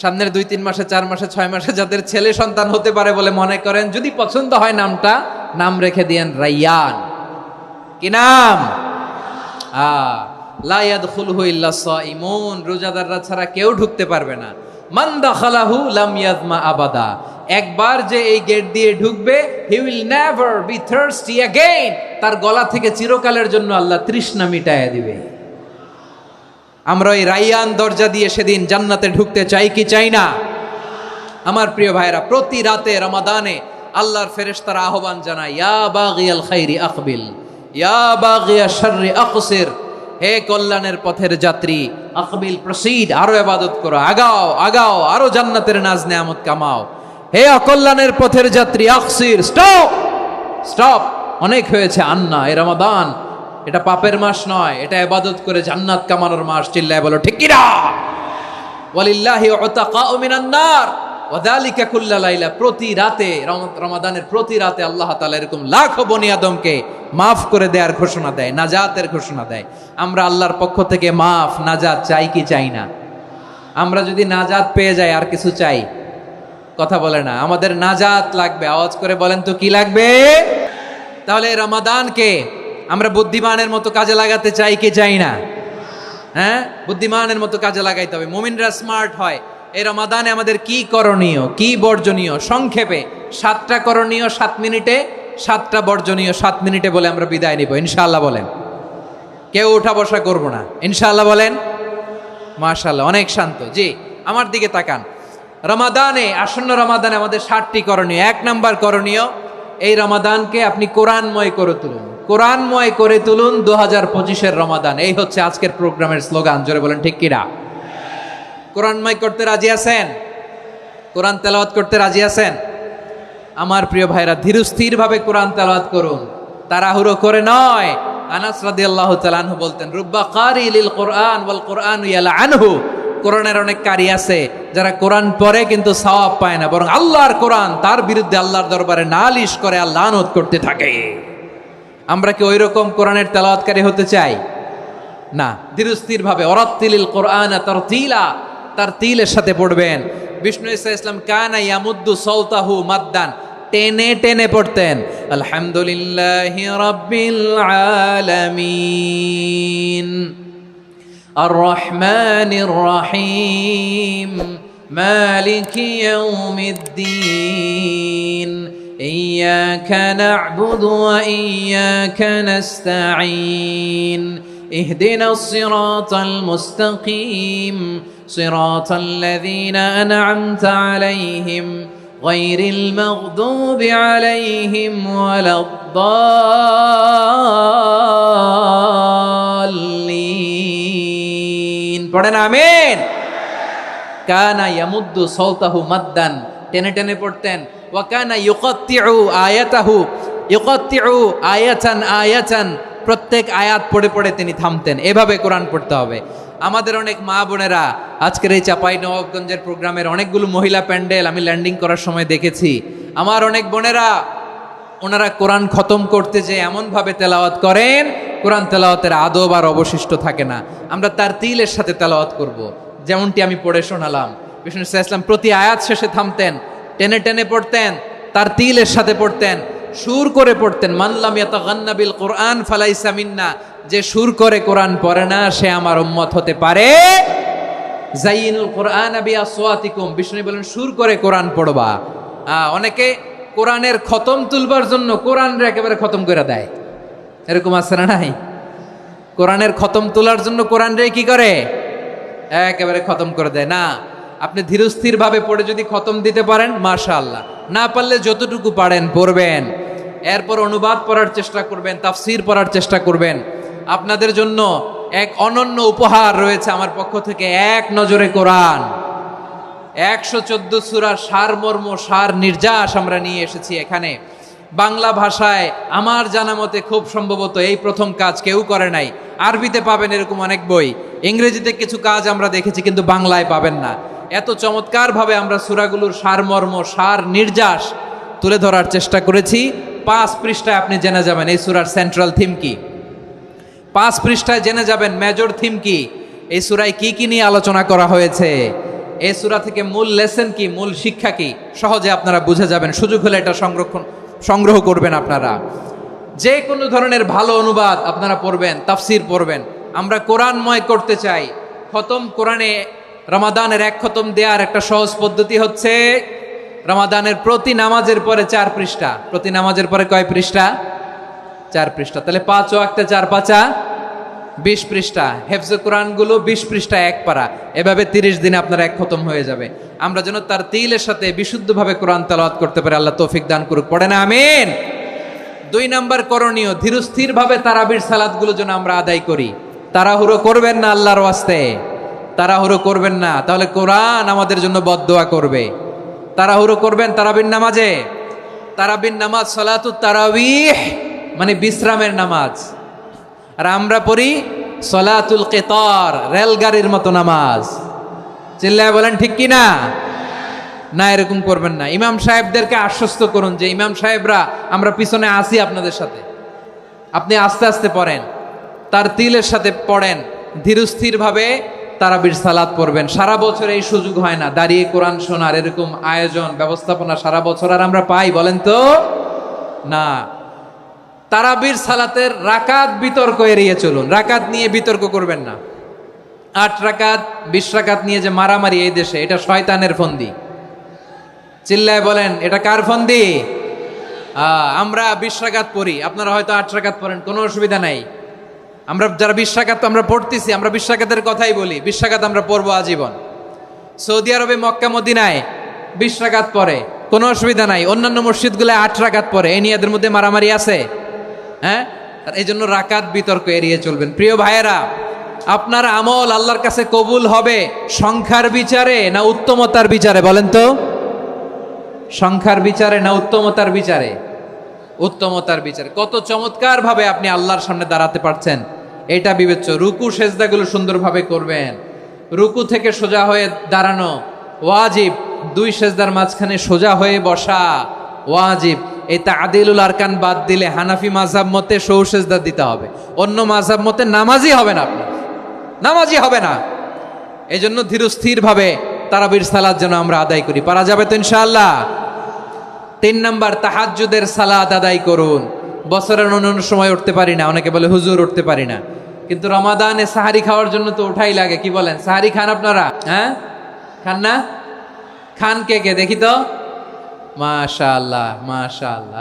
সামনের 2-3 মাসে, 4 মাসে, 6 মাসে যাদের ছেলে সন্তান হতে পারে বলে মনে করেন, যদি পছন্দ হয় নামটা, নাম রেখে দিয়েন রায়্যান। কি নাম? লা ইয়াদখুলুহু ইল্লা সাইমুন, রোজাদাররা ছাড়া কেউ ঢুকতে পারবে না। মান দাখালাহু লাম ইয়াজমা আবাদা, একবার যে এই গেট দিয়ে ঢুকবে, he will never be thirsty again, তার গলা থেকে চিরকালের জন্য আল্লাহ তৃষ্ণা মিটায়া দিবে। আমরা এই রায়্যান দরজা দিয়ে সেদিন জান্নাতে ঢুকতে চাই কি চাই না? আমার প্রিয় ভাইরা, প্রতি রাতে রমাদানে আল্লাহর ফেরেশতারা আহ্বান জানায়, ইয়া বাগিয়াল খাইরি আকবিল, ইয়া বাগিয়াশ শাররি আকসির, হে কল্যাণের পথের যাত্রী, আকবিল, প্রসিড, আরো ইবাদত করো, আগাও আগাও, আরো জান্নাতের নাজ নেয়ামত কামাও। হে অকল্যাণের পথের যাত্রী, আকসির, স্টপ স্টপ, অনেক হয়েছে। আন্না, এ রমাদান এটা পাপের মাস নয়, এটা ইবাদত করে জান্নাত কামানোর মাস। চিল্লায় বলো ঠিক কি না? ওয়ালিল্লাহি উতাকাউ মিনান নার ওয়া যালিকা কুল্লা লাইলা, প্রতি রাতে, রমাদানের প্রতি রাতে আল্লাহ তাআলা এরকম লাখো বনি আদমকে মাফ করে দেওয়ার ঘোষণা দেয়, নাজাতের ঘোষণা দেয়। আমরা আল্লাহর পক্ষ থেকে মাফ, নাজাত চাই কি চাই না? আমরা যদি নাজাত পেয়ে যাই আর কিছু চাই? কথা বলে না। আমাদের নাজাত লাগবে। আওয়াজ করে বলেন তো কি লাগবে? তাহলে রমাদানকে আমরা বুদ্ধিমানের মতো কাজে লাগাতে চাই কি চাই না? হ্যাঁ, বুদ্ধিমানের মতো কাজে লাগাইতে হবে। মুমিনরা স্মার্ট হয়। এই রমাদানে আমাদের কি করণীয়, কি বর্জনীয়, সংক্ষেপে 7টা করণীয় 7 মিনিটে, 7টা বর্জনীয় 7 মিনিটে বলে আমরা বিদায় নিব ইনশাআল্লাহ। বলেন, কেউ উঠা বসা করব না ইনশাআল্লাহ। বলেন মাশাআল্লাহ, অনেক শান্ত। জি, আমার দিকে তাকান। রমাদানে, আসন্ন রমাদানে আমাদের 7টি করণীয়। 1 নাম্বার করণীয়, এই রমাদানকে আপনি কোরআনময় করে তুলুন। কোরআনময় করে তুলুন 2025-এর রমাদান। এই হচ্ছে আজকের প্রোগ্রামের স্লোগান। জোরে বলেন ঠিক কিনা? কোরআনময় করতে রাজি আছেন? কোরআন তেলাওয়াত করতে রাজি আছেন? আমার প্রিয় ভাইরা, ধীরস্থির ভাবে কোরআন তেলাওয়াত করুন, তাড়াহুড়ো করে নয়। আনাস রাদিয়াল্লাহু তাআলা আনহু বলতেন, রুব্বা কারি লিল কোরআন ওয়াল কোরআন ইয়ালআনহু, কোরআনের অনেক কারি আছে যারা কোরআন পড়ে কিন্তু সওয়াব পায় না, বরং আল্লাহর কোরআন তার বিরুদ্ধে আল্লাহর দরবারে নালিশ করে আর লানত করতে থাকে। আমরা কি ওই রকম কোরআনের তেলাওয়াতকারী হতে চাই? না, ধীরস্থির ভাবে ওরাত্তিলিল কোরআন তারতিলা, তারতিলের সাথে পড়বেন। বিষ্ণু ঈসা ইসলাম কানা ইয়ামুদ্দু সাওতাহু মাদ্দান, টেনে টেনে পড়তেন। আলহামদুলিল্লাহি রাব্বিল আলামিন আর রহমানির রহিম মালিকি ইয়াউমিদ্দিন ইয়্যাকা না'বুদু ওয়া ইয়্যাকা নাস্তাঈন ইহদিনাস সিরাতাল মুস্তাকিম সিরাতাল লাযীনা আন'আমতা আলাইহিম গায়রিল মাগদুবি আলাইহিম ওয়ালাদ-দাল্লিন। পড়েন আমিন। কানা ইয়ামুদ্দু সাওতাহু মাদ্দান, টেনে টেনে পড়তেন। ওয়া কানা ইউকাত্তিউ আয়াতাহু, ইউকাত্তিউ আয়াতান আয়াতান, প্রত্যেক আয়াত পড়ে পড়ে তিনি থামতেন। এভাবে কোরআন পড়তে হবে। আমাদের অনেক মা বোনেরা আজকের এই চাঁপাইনবাবগঞ্জের প্রোগ্রামের অনেকগুলো মহিলা প্যান্ডেল আমি ল্যান্ডিং করার সময় দেখেছি। আমার অনেক বোনেরা ওনারা কোরআন খতম করতে যে এমনভাবে তেলাওয়াত করেন, কোরআন তেলাওয়াতের আদব আর অবশিষ্ট থাকে না। আমরা তারতিলের সাথে তেলাওয়াত করব, যেমনটি আমি পড়ে শোনালাম। বিষ্ণু ঈসা ইসলাম প্রতি আয়াত শেষে থামতেন, টেনে টেনে পড়তেন, তারতিলের সাথে পড়তেন, সুর করে পড়তেন। মানলাম ইয়াতাগান্না বিল কোরআন ফালাইসা মিন্না, যে সুর করে কোরআন পড়ে না সে আমার উম্মত হতে পারে। যাইনুল কোরআন বিআসওয়াতিকুম, বিষ্ণু বলেন সুর করে কোরআন পড়বা। অনেকে কোরআনের খতম তুলবার জন্য কোরআনরে একেবারে খতম করে দেয়, এরকম আছে না নাই? কোরআনের খতম তোলার জন্য কোরআনরে কি করে? একেবারে খতম করে দেয়। না, আপনি ধীরস্থির ভাবে পড়ে যদি খতম দিতে পারেন মাশাআল্লাহ, না পারলে যতটুকু পারেন পড়বেন। এরপর অনুবাদ পড়ার চেষ্টা করবেন, তাফসির পড়ার চেষ্টা করবেন। আপনাদের জন্য এক অনন্য উপহার রয়েছে আমার পক্ষ থেকে, এক নজরে কোরআন। 114 সূরার সারমর্ম, সার নির্যাস আমরা নিয়ে এসেছি এখানে বাংলা ভাষায়। আমার জানা মতে খুব সম্ভবত এই প্রথম কাজ, কেউ করে নাই। আরবিতে পাবেন এরকম অনেক বই, ইংরেজিতে কিছু কাজ আমরা দেখেছি, কিন্তু বাংলায় পাবেন না। এত চমৎকারভাবে আমরা সূরাগুলোর সারমর্ম, সার নির্যাস তুলে ধরার চেষ্টা করেছি। 5 পৃষ্ঠায় আপনি জেনে যাবেন এই সূরার সেন্ট্রাল থিম কি। 5 পৃষ্ঠায় জেনে যাবেন মেজর থিম কি, এই সূরায় কি কি নিয়ে আলোচনা করা হয়েছে, এই সূরা থেকে মূল লেসন কি, মূল শিক্ষা কি, সহজে আপনারা বুঝে যাবেন। সুযোগ হলে এটা সংগ্রহ করবেন। আপনারা যে কোনো ধরনের ভালো অনুবাদ আপনারা পড়বেন, তাফসির পড়বেন। আমরা কোরআনময় করতে চাই। খতম কোরআনে রমাদানের 1 খতম দেওয়ার একটা সহজ পদ্ধতি হচ্ছে রমাদানের প্রতি নামাজের পরে 4 পৃষ্ঠা। প্রতি নামাজের পরে কয় পৃষ্ঠা? 4 পৃষ্ঠা। তাহলে 5 ওয়াক্তে 4 পাঁচা 20 পৃষ্ঠা। হেফজে কোরআনগুলো 20 পৃষ্ঠা 1 পারা। এভাবে 30 দিনে আপনার 1 খতম হয়ে যাবে। আমরা যেন তারতিলের সাথে বিশুদ্ধভাবে কোরআন তেলাওয়াত করতে পারি, আল্লাহ তৌফিক দান করুক। পড়েন আমিন। 2 নাম্বার করণীয়, ধীরস্থিরভাবে তারাবির সালাতগুলো যেন আমরা আদায় করি। তাড়াহুড়ো করবেন না আল্লাহর ওয়াস্তে, তাড়াহুড়ো করবেন না, তাহলে কোরআন আমাদের জন্য বদদোয়া করবে। তাড়াহুড়ো করবেন তারাবির নামাজে। তারাবির নামাজ সালাতুত তারাবিহ মানে বিশ্রামের নামাজ, আর আমরা পড়ি সলাতুল কিতার, রেলগাড়ির মতো নামাজ। চিল্লায় বলেন ঠিক কি না? না, এরকম করবেন না। ইমাম সাহেবদেরকে আশ্বস্ত করুন যে ইমাম সাহেবরা আমরা পিছনে আসি আপনাদের সাথে, আপনি আস্তে আস্তে পড়েন, তারতিলের সাথে পড়েন, ধীরস্থিরভাবে তারাবির সালাত পড়বেন। সারা বছর এই সুযোগ হয় না দাঁড়িয়ে কোরআন শোনার, এরকম আয়োজন ব্যবস্থাপনা সারা বছর আর আমরা পাই বলেন তো? না। তারাবির সালাতের রাকাত বিতর্ক এড়িয়ে চলুন, রাকাত নিয়ে বিতর্ক করবেন না। 8 রাকাত 20 রাকাত নিয়ে যে মারামারি এই দেশে, এটা শয়তানের ফন্দি। চিল্লায় বলেন এটা কার ফন্দি? আমরা 20 রাকাত পড়ি, আপনারা হয়তো 8 রাকাত পড়েন, কোনো অসুবিধা নাই। আমরা যারা 20 রাকাত আমরা পড়তেছি, আমরা 20 রাকাতের কথাই বলি, 20 রাকাত আমরা পড়বো আজীবন। সৌদি আরবে মক্কা মদিনায় 20 রাকাত পড়ে, কোনো অসুবিধা নাই। অন্যান্য মসজিদগুলো 8 রাকাত পড়ে, এই নিয়ে এদের মধ্যে মারামারি আছে? হ্যাঁ, এই জন্য রাকাত বিতর্ক এড়িয়ে চলবেন। প্রিয় ভাইয়েরা, আপনার আমল আল্লাহর কাছে কবুল হবে সংখ্যার বিচারে না উত্তমতার বিচারে বলেন তো? সংখ্যার বিচারে না উত্তমতার বিচারে? উত্তমতার বিচারে। কত চমৎকার ভাবে আপনি আল্লাহর সামনে দাঁড়াতে পারছেন এটা বিবেচ্য। রুকু সেজদাগুলো সুন্দরভাবে করবেন, রুকু থেকে সোজা হয়ে দাঁড়ানো ওয়াজিব, 2 সেজদার মাঝখানে সোজা হয়ে বসা ওয়াজিব। এই তা'দিলুল আরকান বাদ দিলে হানাফি মাযহাব মতে সৌ সেজদা দিতে হবে, অন্য মাযহাব মতে নামাজই হবে না আপনার। নামাজি হবে না। এই জন্য ধীরস্থির ভাবে তারাবির সালাত যেন আমরা আদায় করি। পারা যাবে তো ইনশাআল্লাহ? 3 নাম্বার, তাহাজ্জুদের সালাত আদায় করুন। বছরের অন্য সময় উঠতে পারি না, অনেকে বলে হুজুর উঠতে পারি না, কিন্তু রমাদানে সাহারি খাওয়ার জন্য তো ওঠাই লাগে। কি বলেন, সাহারি খান আপনারা? হ্যাঁ, খান না? খান কে কে দেখি তো? মাশাআল্লাহ মাশাআল্লাহ।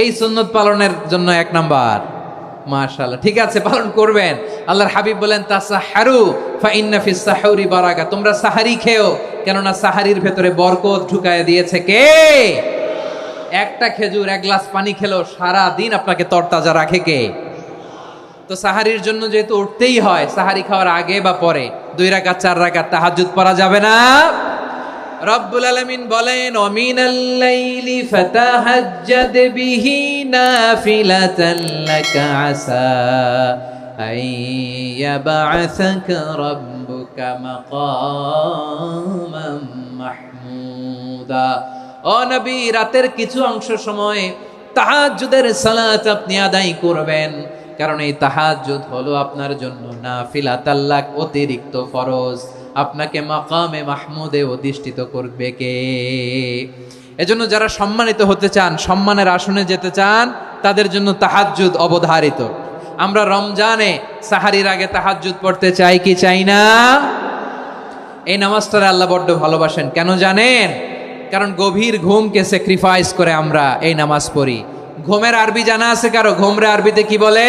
এই সুন্নত পালনের জন্য 1 নাম্বার। মাশাআল্লাহ, ঠিক আছে, পালন করবেন। আল্লাহর হাবিব বলেন তাসাহহারু ফা ইন্না ফিস সাহুরি বারাকা, তোমরা সাহারি খেও, কেননা সাহারির ভেতরে বরকত ঢুকায় দিয়েছে কে? একটা খেজুর, 1 গ্লাস পানি খেলো সারা দিন আপনাকে তরতাজা রাখে কে? তো সাহারির জন্য যেহেতু উঠতেই হয়, সাহারি খাওয়ার আগে বা পরে 2 রাকাত 4 রাকাত তাহাজ্জুদ পড়া যাবে না? রব্বুল আলামিন বলেন ওয়ামিনাল লাইলি ফাতাহাজ্জাদ বিহি নাফিলাতান লাকা আসা আইয়াবআসাকা রাব্বুকা মাকামান মাহমুদা। ও নবী, রাতের কিছু অংশ সময় তাহাজ্জুদের সালাত আপনি আদায় করবেন, কারণ এই তাহাজ্জুদ হলো আপনার জন্য নাফিলাতাল লাক, অতিরিক্ত ফরজ। আপনাকে মাকামে মাহমুদে অধিষ্ঠিত করবে কে? এজন্য যারা সম্মানিত হতে চান, সম্মানের আসনে যেতে চান, তাদের জন্য তাহাজ্জুদ অবধারিত। আমরা রমজানে সাহারির আগে তাহাজ্জুদ পড়তে চাই কি চাই না? এই নামাজটারে আল্লাহ বড্ড ভালোবাসেন। কেন জানেন? কারণ গভীর ঘুমকে স্যাক্রিফাইস করে আমরা এই নামাজ পড়ি। ঘুমের আরবি জানা আছে কারো? ঘুমরে আরবিতে কি বলে?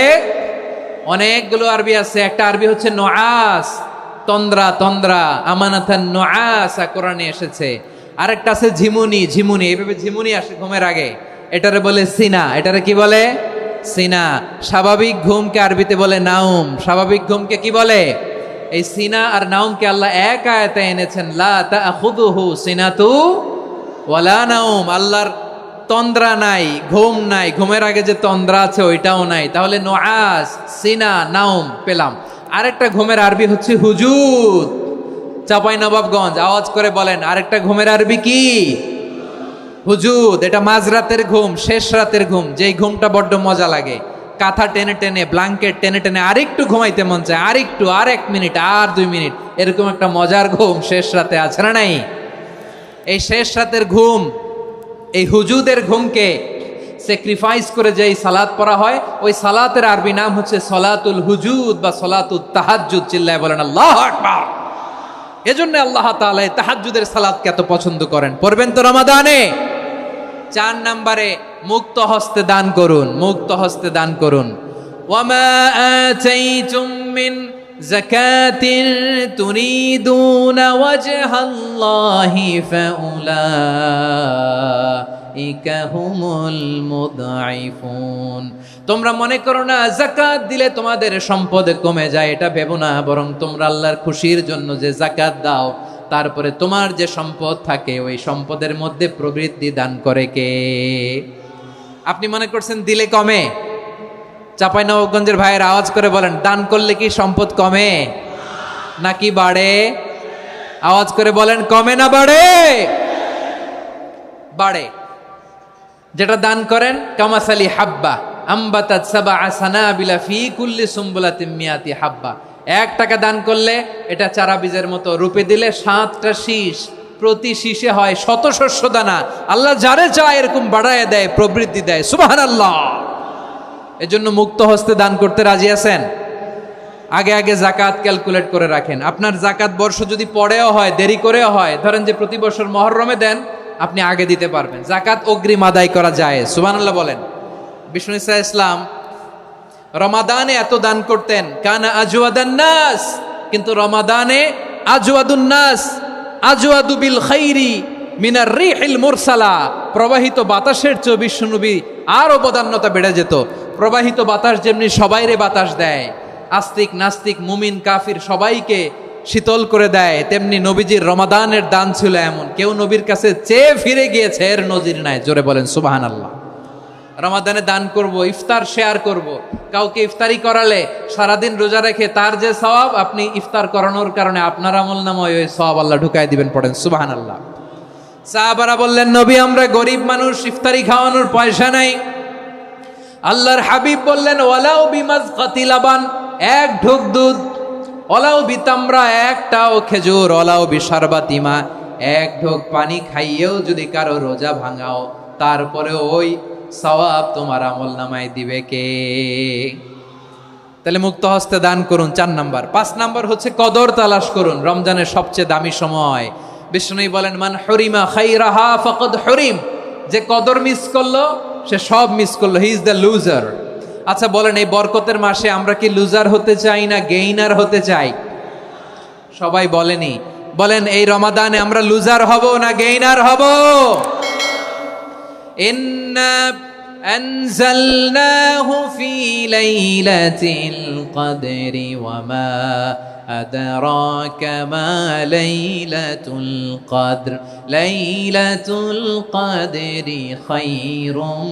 অনেকগুলো আরবি আছে। একটা আরবি হচ্ছে নুআস, তন্দ্রা, তন্দ্রা, আমানাতান নুআসা কোরআনে এসেছে। আরেকটা আছে ঝিমুনি, ঝিমুনি, এইভাবে ঝিমুনি আসে ঘুমের আগে, এটারে বলে সিনা। এটারে কি বলে? সিনা। স্বাভাবিক ঘুমকে আরবিতে বলে নাউম। স্বাভাবিক ঘুমকে কি বলে? এই সিনা আর নাউমকে আল্লাহ এক আয়াতে এনেছেন, লা তাখুযুহু সিনাতু ওয়ালা নাউম। আল্লাহর তন্দ্রা নাই, ঘুম নাই, ঘুমের আগে যে তন্দ্রা আছে ওইটাও নাই। তাহলে নুআস, সিনা, নাউম পেলাম। আরেকটা ঘুমের আরবি হচ্ছে হুজুদ। চাঁপাইনবাবগঞ্জ আওয়াজ করে বলেন, আরেকটা ঘুমের আরবি কি? হুজুদ। এটা মাঝরাতের ঘুম, শেষ রাতের ঘুম, যেই ঘুমটা বড্ড মজা লাগে। কাঁথা টেনে টেনে, ব্ল্যাঙ্কেট টেনে টেনে আরেকটু ঘুমাইতে মন চায়, আরেকটু, আর 1 মিনিট, আর 2 মিনিট, এরকম একটা মজার ঘুম শেষ রাতে আছে না নাই? এই শেষ রাতের ঘুম, এই হুজুদের ঘুমকে স্যাক্রিফাইস করে যেই সালাত পড়া হয়, ওই সালাতের আরবি নাম হচ্ছে সলাতুল হুজুদ বা সলাতুত তাহাজ্জুদ। চিল্লায় বলেন আল্লাহু আকবার। এজন্য আল্লাহ তাআলা এই তাহাজ্জুদের সালাতকে এত পছন্দ করেন। পড়বেন তো রমাদানে? 4 নম্বরে মুক্ত হস্তে দান করুন। মুক্ত হস্তে দান করুন। ওয়ামা আতাইতুম মিন যাকাতিন তুরিদুনা ওয়াজহাল্লাহি ফাউলাইকা হুমুল মুদঈফুন। তোমরা মনে করো না যাকাত দিলে তোমাদের সম্পদ কমে যায়, এটা ভেবো না। বরং তোমরা আল্লাহর খুশির জন্য যে যাকাত দাও, তারপরে তোমার যে সম্পদ থাকে ওই সম্পদের মধ্যে প্রবৃদ্ধি দান করে কে? আপনি মনে করছেন দিলে কমে? চাঁপাইনবাবগঞ্জের ভাইয়ের আওয়াজ করে বলেন, দান করলে কি সম্পদ কমে নাকি বাড়ে? আওয়াজ করে বলেন, কমে না বাড়ে? বাড়ে। যেটা দান করেন, কামাসালি হাব্বা আম্বাতাত সাবআ সানাবিলা ফি কুল্লি সুম্বুলাতিন মিয়াতি হাব্বা। 1 টাকা দান করলে এটা চারা বীজের মতো, রূপে দিলে 7টা শীষ, প্রতি শীষে হয় 100 শস্য দানা। আল্লাহ যারে চায় এরকম বাড়ায় দেয়, প্রবৃদ্ধি দেয়। সুবহানাল্লাহ। এজন্য মুক্ত হস্তে দান করতে রাজি আছেন? আগে আগে যাকাত ক্যালকুলেট করে রাখেন। আপনার যাকাত বর্ষ যদি পরেও হয়, দেরি করেও হয়, ধরেন যে প্রতি বছর মুহররমে দেন, আপনি আগে দিতে পারবেন। যাকাত অগ্রিম আদায় করা যায়। সুবহানাল্লাহ বলেন। বিষ্ণু ইসা ইসলাম রমাদানে এত দান করতেন, কানা আজওয়াদান নাস, কিন্তু রমাদানে আজওয়াদুন নাস আজওয়াদু বিল খাইরি মিনার রিহিল মুরসালা। প্রবাহিত বাতাসের চেয়ে বিশ্বনবী আরো বদান্যতা বেড়ে যেত। প্রবাহিত বাতাস যেমনি সবাইরে বাতাস দেয়, আস্তিক নাস্তিক মুমিন কাফির সবাইকে শীতল করে দেয়, তেমনি নবীজির রমাদানের দান ছিল এমন, কেউ নবীর কাছে চেয়ে ফিরে গিয়েছে এর নজির নাই। জোরে বলেন সুবহানাল্লাহ। রমাদানে দান করব, ইফতার শেয়ার করব। কাউকে ইফতারি করালে সারাদিন রোজা রেখে তার যে সওয়াব, আপনি ইফতার করানোর কারণে আপনার আমলনামায় ওই সওয়াব আল্লাহ ঢুকায় দিবেন। পড়েন সুবহানাল্লাহ। সাহাবারা বললেন, নবী আমরা গরিব মানুষ, ইফতারি খাওয়ানোর পয়সা নাই। আল্লাহর হাবিব বললেন, ওয়ালাউ বিমাজকাতি লাবান, 1 ঢোক দুধ অলাও বিতামরা, একটাও খেজুর, অলাও বিশারবাতিমা, এক ঢোক পানি খাইয়েও যদি কারো রোজা ভাঙাও, তারপরে ওই সওয়াব তোমার আমল নামায় দিবে কে? তাহলে মুক্ত হস্তে দান করুন, 4 নাম্বার। 5 নাম্বার হচ্ছে কদর তালাশ করুন, রমজানের সবচেয়ে দামি সময়। বিষ্ণু বলেন, মান হরিমা খাইরাহা ফাকাদ হরিম, যে কদর মিস করলো সে সব মিস করলো, হি ইজ দ্য লুজার। আচ্ছা বলেন, এই বরকতের মাসে আমরা কি লুজার হতে চাই না গেইনার হতে চাই? সবাই বলেনি, বলেন এই রমাদানে আমরা লুজার হব না গেইনার হব? ইন্না আনজালনাহু ফি লাইলাতিল কদরি ওয়া মা আদরাকা মা লাইলাতুল কদর, লাইলাতুল কদরি খায়রুম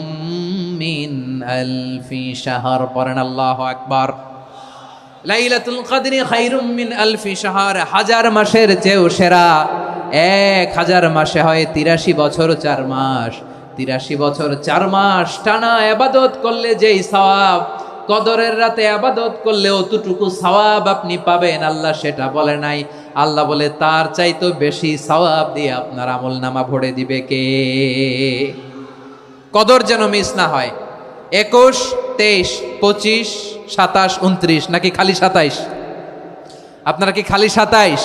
মিন আলফি শাহর। পড়েন আল্লাহু আকবার। লাইলাতুল কদরি খায়রুম মিন আলফি শাহর, 1000 মাসের চেয়েও সেরা। 1000 মাসে হয় 83 বছর 4 মাস। 83 বছর 4 মাস টানা ইবাদত করলে যেই সওয়াব, কদরের রাতে ইবাদত করলে অতটুকু সওয়াব আপনি পাবেন, আল্লাহ সেটা বলে নাই। আল্লাহ বলে তার চাইতো বেশি সওয়াব দিয়ে আপনার আমল নামা ভরে দিবে কে? কদর যেন মিস না হয়। 21, 23, 25, 27, 29 নাকি খালি 27? আপনারা কি খালি 27?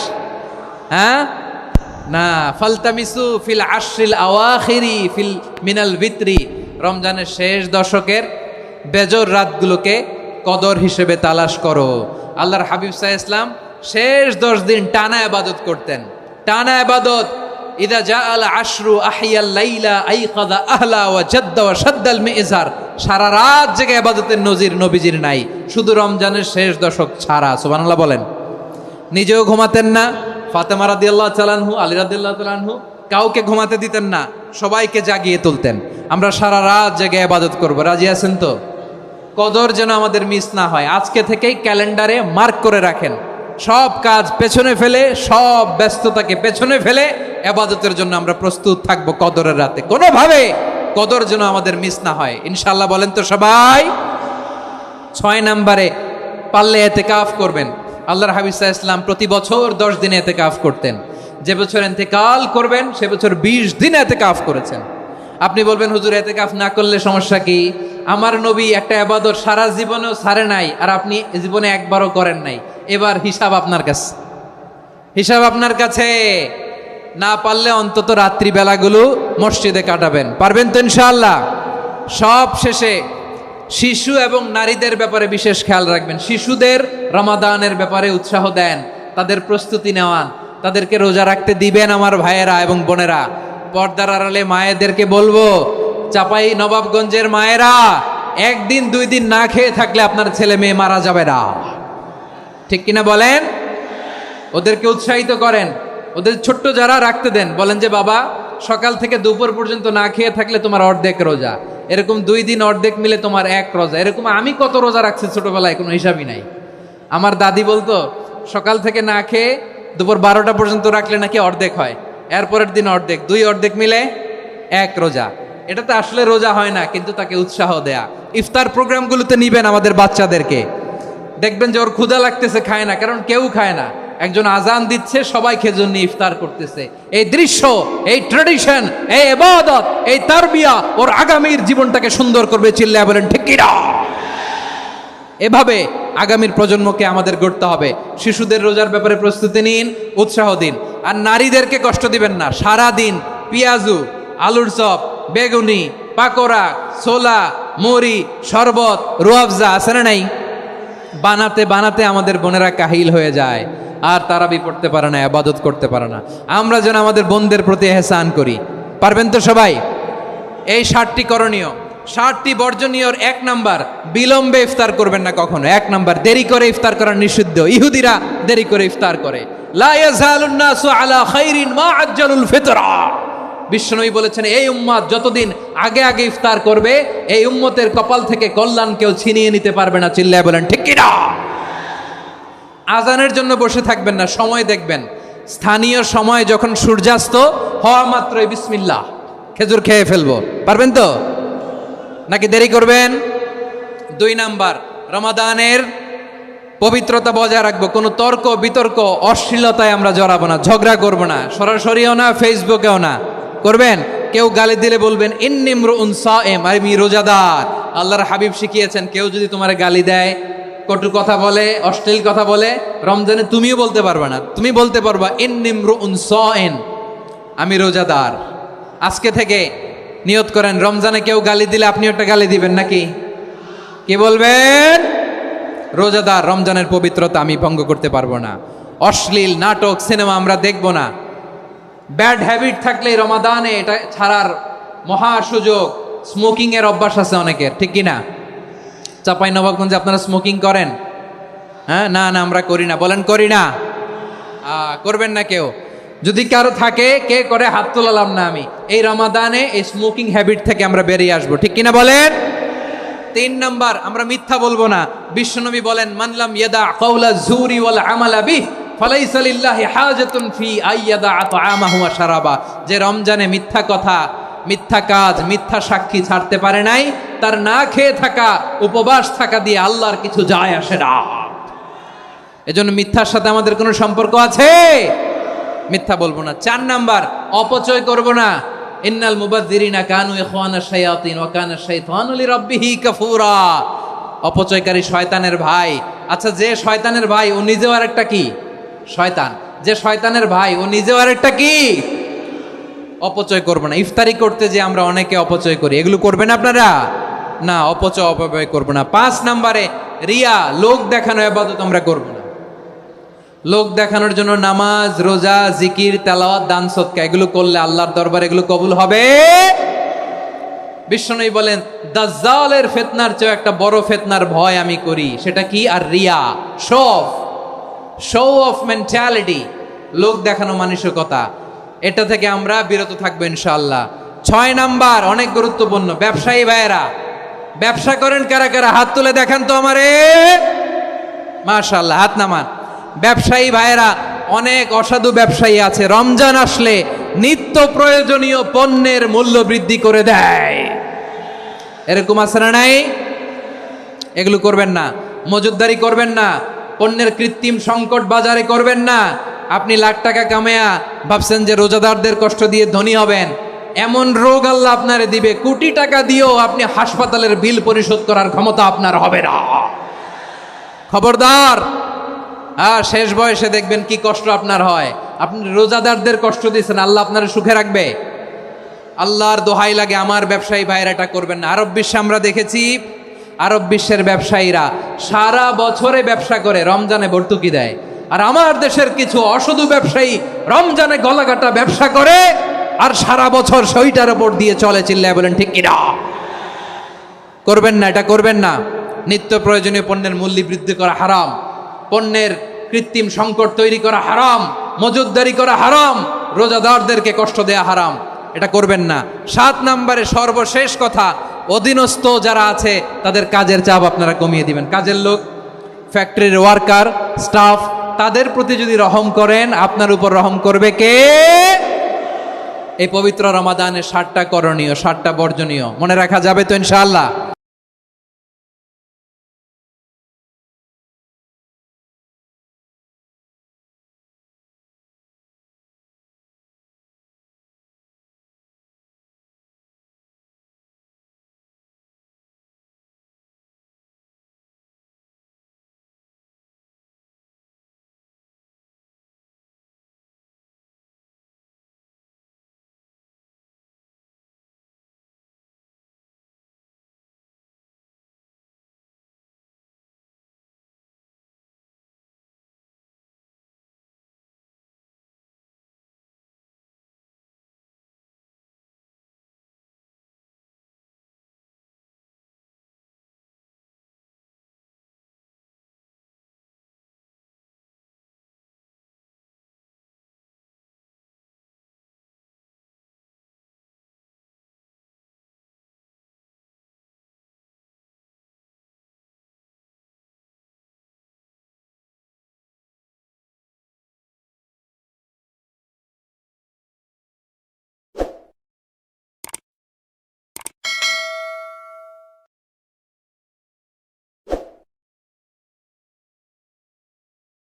হ্যাঁ না, ফালতামিসু ফিল আশরিল আওয়াখিরি ফিল মিনাল ভিতরি, রমজানের শেষ দশকের বেজর রাতগুলোকে কদর হিসেবে তালাশ করো। আল্লাহর হাবিব সাল্লাল্লাহু আলাইহি ওয়াসাল্লাম শেষ 10 দিন টানা ইবাদত করতেন, টানা ইবাদত। ইদা জাআল আশরু আহিয়াল লাইলা আইকাযা আহলা ওয়া জাদ্দা ওয়া শাদ্দাল মিজার, সারা রাত জেগে ইবাদতের নজির নবীজির নাই, শুধু রমজানের শেষ দশক ছাড়া। সুবহানাল্লাহ বলেন। নিজেও ঘুমাতেন না, ফাতেমা রাদিয়াল্লাহু তাআলা আনহু, আলী রাদিয়াল্লাহু তাআলা আনহু কাউকে ঘুমাতে দিতেন না, সবাইকে জাগিয়ে তুলতেন। আমরা সারা রাত জেগে ইবাদত করব, রাজি আছেন তো? কদর যেন আমাদের মিস না হয়। আজকে থেকেই ক্যালেন্ডারে মার্ক করে রাখেন, সব কাজ পেছনে ফেলে, সব ব্যস্ততাকে পেছনে ফেলে ইবাদতের জন্য আমরা প্রস্তুত থাকবো কদরের রাতে। কোনোভাবে কদর যেন আমাদের মিস না হয়, ইনশাআল্লাহ বলেন তো সবাই? 6 নম্বরে পারলে ইতিকাফ করবেন। আল্লাহর হাবিব সাল্লাল্লাহু আলাইহি ওয়াসাল্লাম প্রতি বছর 10 দিন ইতিকাফ করতেন। যে বছর ইন্তেকাল করবেন সে বছর 20 দিন ইতিকাফ করেছেন। আপনি বলবেন, হুজুর ইতিকাফ না করলে সমস্যা কি? আমার নবী একটা ইবাদত সারা জীবনেও ছাড়ে নাই, আর আপনি জীবনে একবারও করেন নাই। এবার হিসাব আপনার কাছে, হিসাব আপনার কাছে। না পারলে অন্তত রাত্রি বেলাগুলো মসজিদে কাটাবেন, পারবেন তো ইনশাআল্লাহ? সব শেষে শিশু এবং নারীদের ব্যাপারে বিশেষ খেয়াল রাখবেন। শিশুদের রমাদানের ব্যাপারে উৎসাহ দেন, তাদের প্রস্তুতি নেওয়ান, তাদেরকে রোজা রাখতে দিবেন। আমার ভাইয়েরা এবং বোনেরা, পর্দার আড়ালে মায়েদেরকে বলবো, চাপাই নবাবগঞ্জের মায়েরা, 1 দিন 2 দিন না খেয়ে থাকলে আপনার ছেলে মেয়ে মারা যাবে না, ঠিক কিনা বলেন? ওদেরকে উৎসাহিত করেন, ওদের ছোট্ট যারা রাখতে দেন, বলেন যে বাবা সকাল থেকে দুপুর পর্যন্ত না খেয়ে থাকলে তোমার অর্ধেক রোজা, এরকম 2 দিন অর্ধেক মিলে তোমার 1 রোজা। এরকম আমি কত রোজা রাখছি ছোটবেলায়, কোনো হিসাবই নাই। আমার দাদি বলতো সকাল থেকে না খেয়ে দুপুর 12টা পর্যন্ত রাখলে নাকি অর্ধেক হয়, এরপরের দিন অর্ধেক, 2 অর্ধেক মিলে 1 রোজা। এটা তো আসলে রোজা হয় না, কিন্তু তাকে উৎসাহ দেয়া। ইফতার প্রোগ্রামগুলোতে নিবেন আমাদের বাচ্চাদেরকে, দেখবেন যে ওর ক্ষুধা লাগতেছে, খায় না, কারণ কেউ খায় না। একজন আজান দিচ্ছে, সবাই খেজুর নিয়ে ইফতার করতেছে। এই দৃশ্য, এই ট্র্যাডিশন, এই ইবাদত, এই তারবিয়া ওর আগামীর জীবনটাকে সুন্দর করবে। চিল্লায়া বলেন ঠিক কি না? এভাবে আগামীর প্রজন্মকে আমাদের গড়তে হবে। শিশুদের রোজার ব্যাপারে প্রস্তুতি নিন, উৎসাহ দিন। আর নারীদেরকে কষ্ট দিবেন না। সারা দিন পেঁয়াজু, আলুর চপ, বেগুনি, পাকোড়া, ছোলা, মুড়ি, শরবত, রুয়াবজা আছে না নাই? বানাতে বানাতে আমাদের বোনেরা কাহিল হয়ে যায়, আর তারাবি পড়তে পারে না, ইবাদত করতে পারে না। আমরা যেন আমাদের বোনদের প্রতি ইহসান করি, পারবেন তো সবাই? এই 7টি করণীয়, 7টি বর্জনীয়। 1 নাম্বার, বিলম্বে ইফতার করবেন না কখনো। 1 নাম্বার, দেরি করে ইফতার করা নিষিদ্ধ। ইহুদিরা দেরি করে ইফতার করে। লা ইয়াজালুন নাসু আলা খাইরিন মা আজ্জালুল ফিতরা। বিশ্বনবী বলেছেন, এই উম্মত যতদিন আগে আগে ইফতার করবে, এই উম্মতের কপাল থেকে কল্যাণ কেউ ছিনিয়ে নিতে পারবে না। চিল্লায় বলেন ঠিক কি না? আজানের জন্য বসে থাকবেন না, সময় দেখবেন। স্থানীয় সময় যখন সূর্যাস্ত হওয়া মাত্রই বিসমিল্লাহ, খেজুর খেয়ে ফেলবো, পারবেন তো নাকি দেরি করবেন? 2 নাম্বার, রমাদানের পবিত্রতা বজায় রাখবো, কোনো তর্ক বিতর্ক অশ্লীলতায় আমরা জড়াবো না, ঝগড়া করবো না, সরাসরিও না, ফেসবুকেও না। করবেন কেউ গালি দিলে বলবেন ইন্নিমরুউন সায়েম, আমি রোজাদার। আল্লাহর হাবিব শিখিয়েছেন কেউ যদি তোমার গালি দেয়, কটু কথা বলে, অশ্লীল কথা বলে, রমজানে তুমিও বলতে পারবে না, তুমি বলতে পারবা ইন্নিমরুউন সায়েম, আমি রোজাদার। আজকে থেকে নিয়ত করেন, রমজানে কেউ গালি দিলে আপনি একটা গালি দিবেন নাকি? কি বলবেন? রোজাদার, রমজানের পবিত্রতা আমি ভঙ্গ করতে পারবো না। অশ্লীল নাটক সিনেমা আমরা দেখব না। ব্যাড হ্যাবিট থাকলে রমাদানে এটা ছাড়ার মহা সুযোগ। স্মোকিং এর অভ্যাস আছে অনেকের, ঠিক কি না? চাপাই নবাবগঞ্জে আপনারা স্মোকিং করেন? হ্যাঁ, না না আমরা করি না। বলেন করি না? করবেন না কেউ? যদি কারো থাকে, কে করে হাত তোলালাম না আমি। এই রমাদানে এই স্মোকিং হ্যাবিট থেকে আমরা বেরিয়ে আসবো, ঠিক কিনা বলেন? 3 নাম্বার, আমরা মিথ্যা বলবো না। বিশ্বনবী বলেন মানলাম ইয়াদা কাওলা যুরি ওয়াল আমালা বিহি ফালাইসা লিল্লাহি হাজাতুন ফি আইয়াদা তাআমাহু ওয়া শারাবা। যে রমজানে মিথ্যা কথা, মিথ্যা কাজ, মিথ্যা সাক্ষী ছাড়তে পারে নাই, তার না খেয়ে থাকা, উপবাস থাকা দিয়ে আল্লাহর কিছু যায় আসে না। এজন্য মিথ্যার সাথে আমাদের কোনো সম্পর্ক আছে? মিথ্যা বলবো না। 4 নাম্বার, অপচয় করব না। ইন্নাল মুবাযযিরিনা কানু ইখওয়ানাশ শায়াতিন ওয়া কানা শাইতানু লিরাব্বিহি কাফুরা। অপচয়কারী শয়তানের ভাই। আচ্ছা, যে শয়তানের ভাই ও নিজেও আরেকটা কি? শয়তান। যে শয়তানের ভাই ও নিজেও আরেকটা কি? অপচয় করব না। ইফতারি করতে যে আমরা অনেকে অপচয় করি, এগুলো করবেন আপনারা? না, অপচয় অপব্যয় করব না। 5 নাম্বারে, রিয়া, লোক দেখানো ইবাদত আমরা করব না। লোক দেখানোর জন্য নামাজ, রোজা, জিকির, তেলাওয়াত, দান, সদকা এগুলো করলে আল্লাহর দরবারে এগুলো কবুল হবে? বিশ্বনবী বলেন দাজ্জালের ফিতনার চেয়ে একটা বড় ফিতনার ভয় আমি করি, সেটা কি? আর রিয়া, শো অফ মেন্টালিটি, লোক দেখানো মানসিকতা। এটা থেকে আমরা বিরত থাকবো ইনশাআল্লাহ। 6 নাম্বার, অনেক গুরুত্বপূর্ণ। ব্যবসায়ী ভাইয়েরা, ব্যবসা করেন কারা কারা? হাত তুলে দেখান তো আমারে। মাশাআল্লাহ, হাত নামান। ব্যবসায়ী ভাইয়েরা, অনেক অসাধু ব্যবসায়ী আছে, রমজান আসলে নিত্য প্রয়োজনীয় পণ্যের মূল্য বৃদ্ধি করে দেয়। এরকম আছে না নাই? এগুলো করবেন না। মজুদদারি করবেন না। পণ্যের কৃত্রিম সংকট বাজারে করবেন না। আপনি লাখ টাকা কামায়া ভাবছেন যে রোজাদারদের কষ্ট দিয়ে ধনী হবেন। এমন রোগ আল্লাহ আপনারে দিবে, কোটি টাকা দিয়েও আপনি হাসপাতালের বিল পরিশোধ করার ক্ষমতা আপনার হবে না। খবরদার। শেষ বয়সে দেখবেন কি কষ্ট আপনার হয়। আপনি রোজাদারদের কষ্ট দিয়েছেন, আল্লাহ আপনার সুখে রাখবে? আল্লাহর দোহাই লাগে, আমার ব্যবসায়ী ভাইয়েরা এটা করবেন না। আরব বিশ্বে আমরা দেখেছি, আরব বিশ্বের ব্যবসায়ীরা সারা বছরে ব্যবসা করে, রমজানে ভর্তুকি দেয়। আর আমার দেশের কিছু অসাধু ব্যবসায়ী রমজানে গলাকাটা ব্যবসা করে আর সারা বছর সইটার উপর দিয়ে চলে। চিল্লায় বলেন ঠিক কিনা? করবেন না, এটা করবেন না। নিত্য প্রয়োজনীয় পণ্যের মূল্য বৃদ্ধি করা হারাম, পণ্যের কৃত্রিম সংকট তৈরি করা হারাম, মজুদদারি করা হারাম, রোজাদারদেরকে কষ্ট দেয়া হারাম, এটা করবেন না। 7 নাম্বারে সর্বশেষ কথা, অধীনস্থ যারা আছে তাদের কাজের চাপ আপনারা কমিয়ে দিবেন। কাজের লোক, ফ্যাক্টরির ওয়ার্কার, স্টাফ, তাদের প্রতি যদি রহম করেন, আপনার উপর রহম করবে কে? এই পবিত্র রমাদানের 7টা করণীয়, 7টা বর্জনীয় মনে রাখা যাবে তো ইনশাআল্লাহ?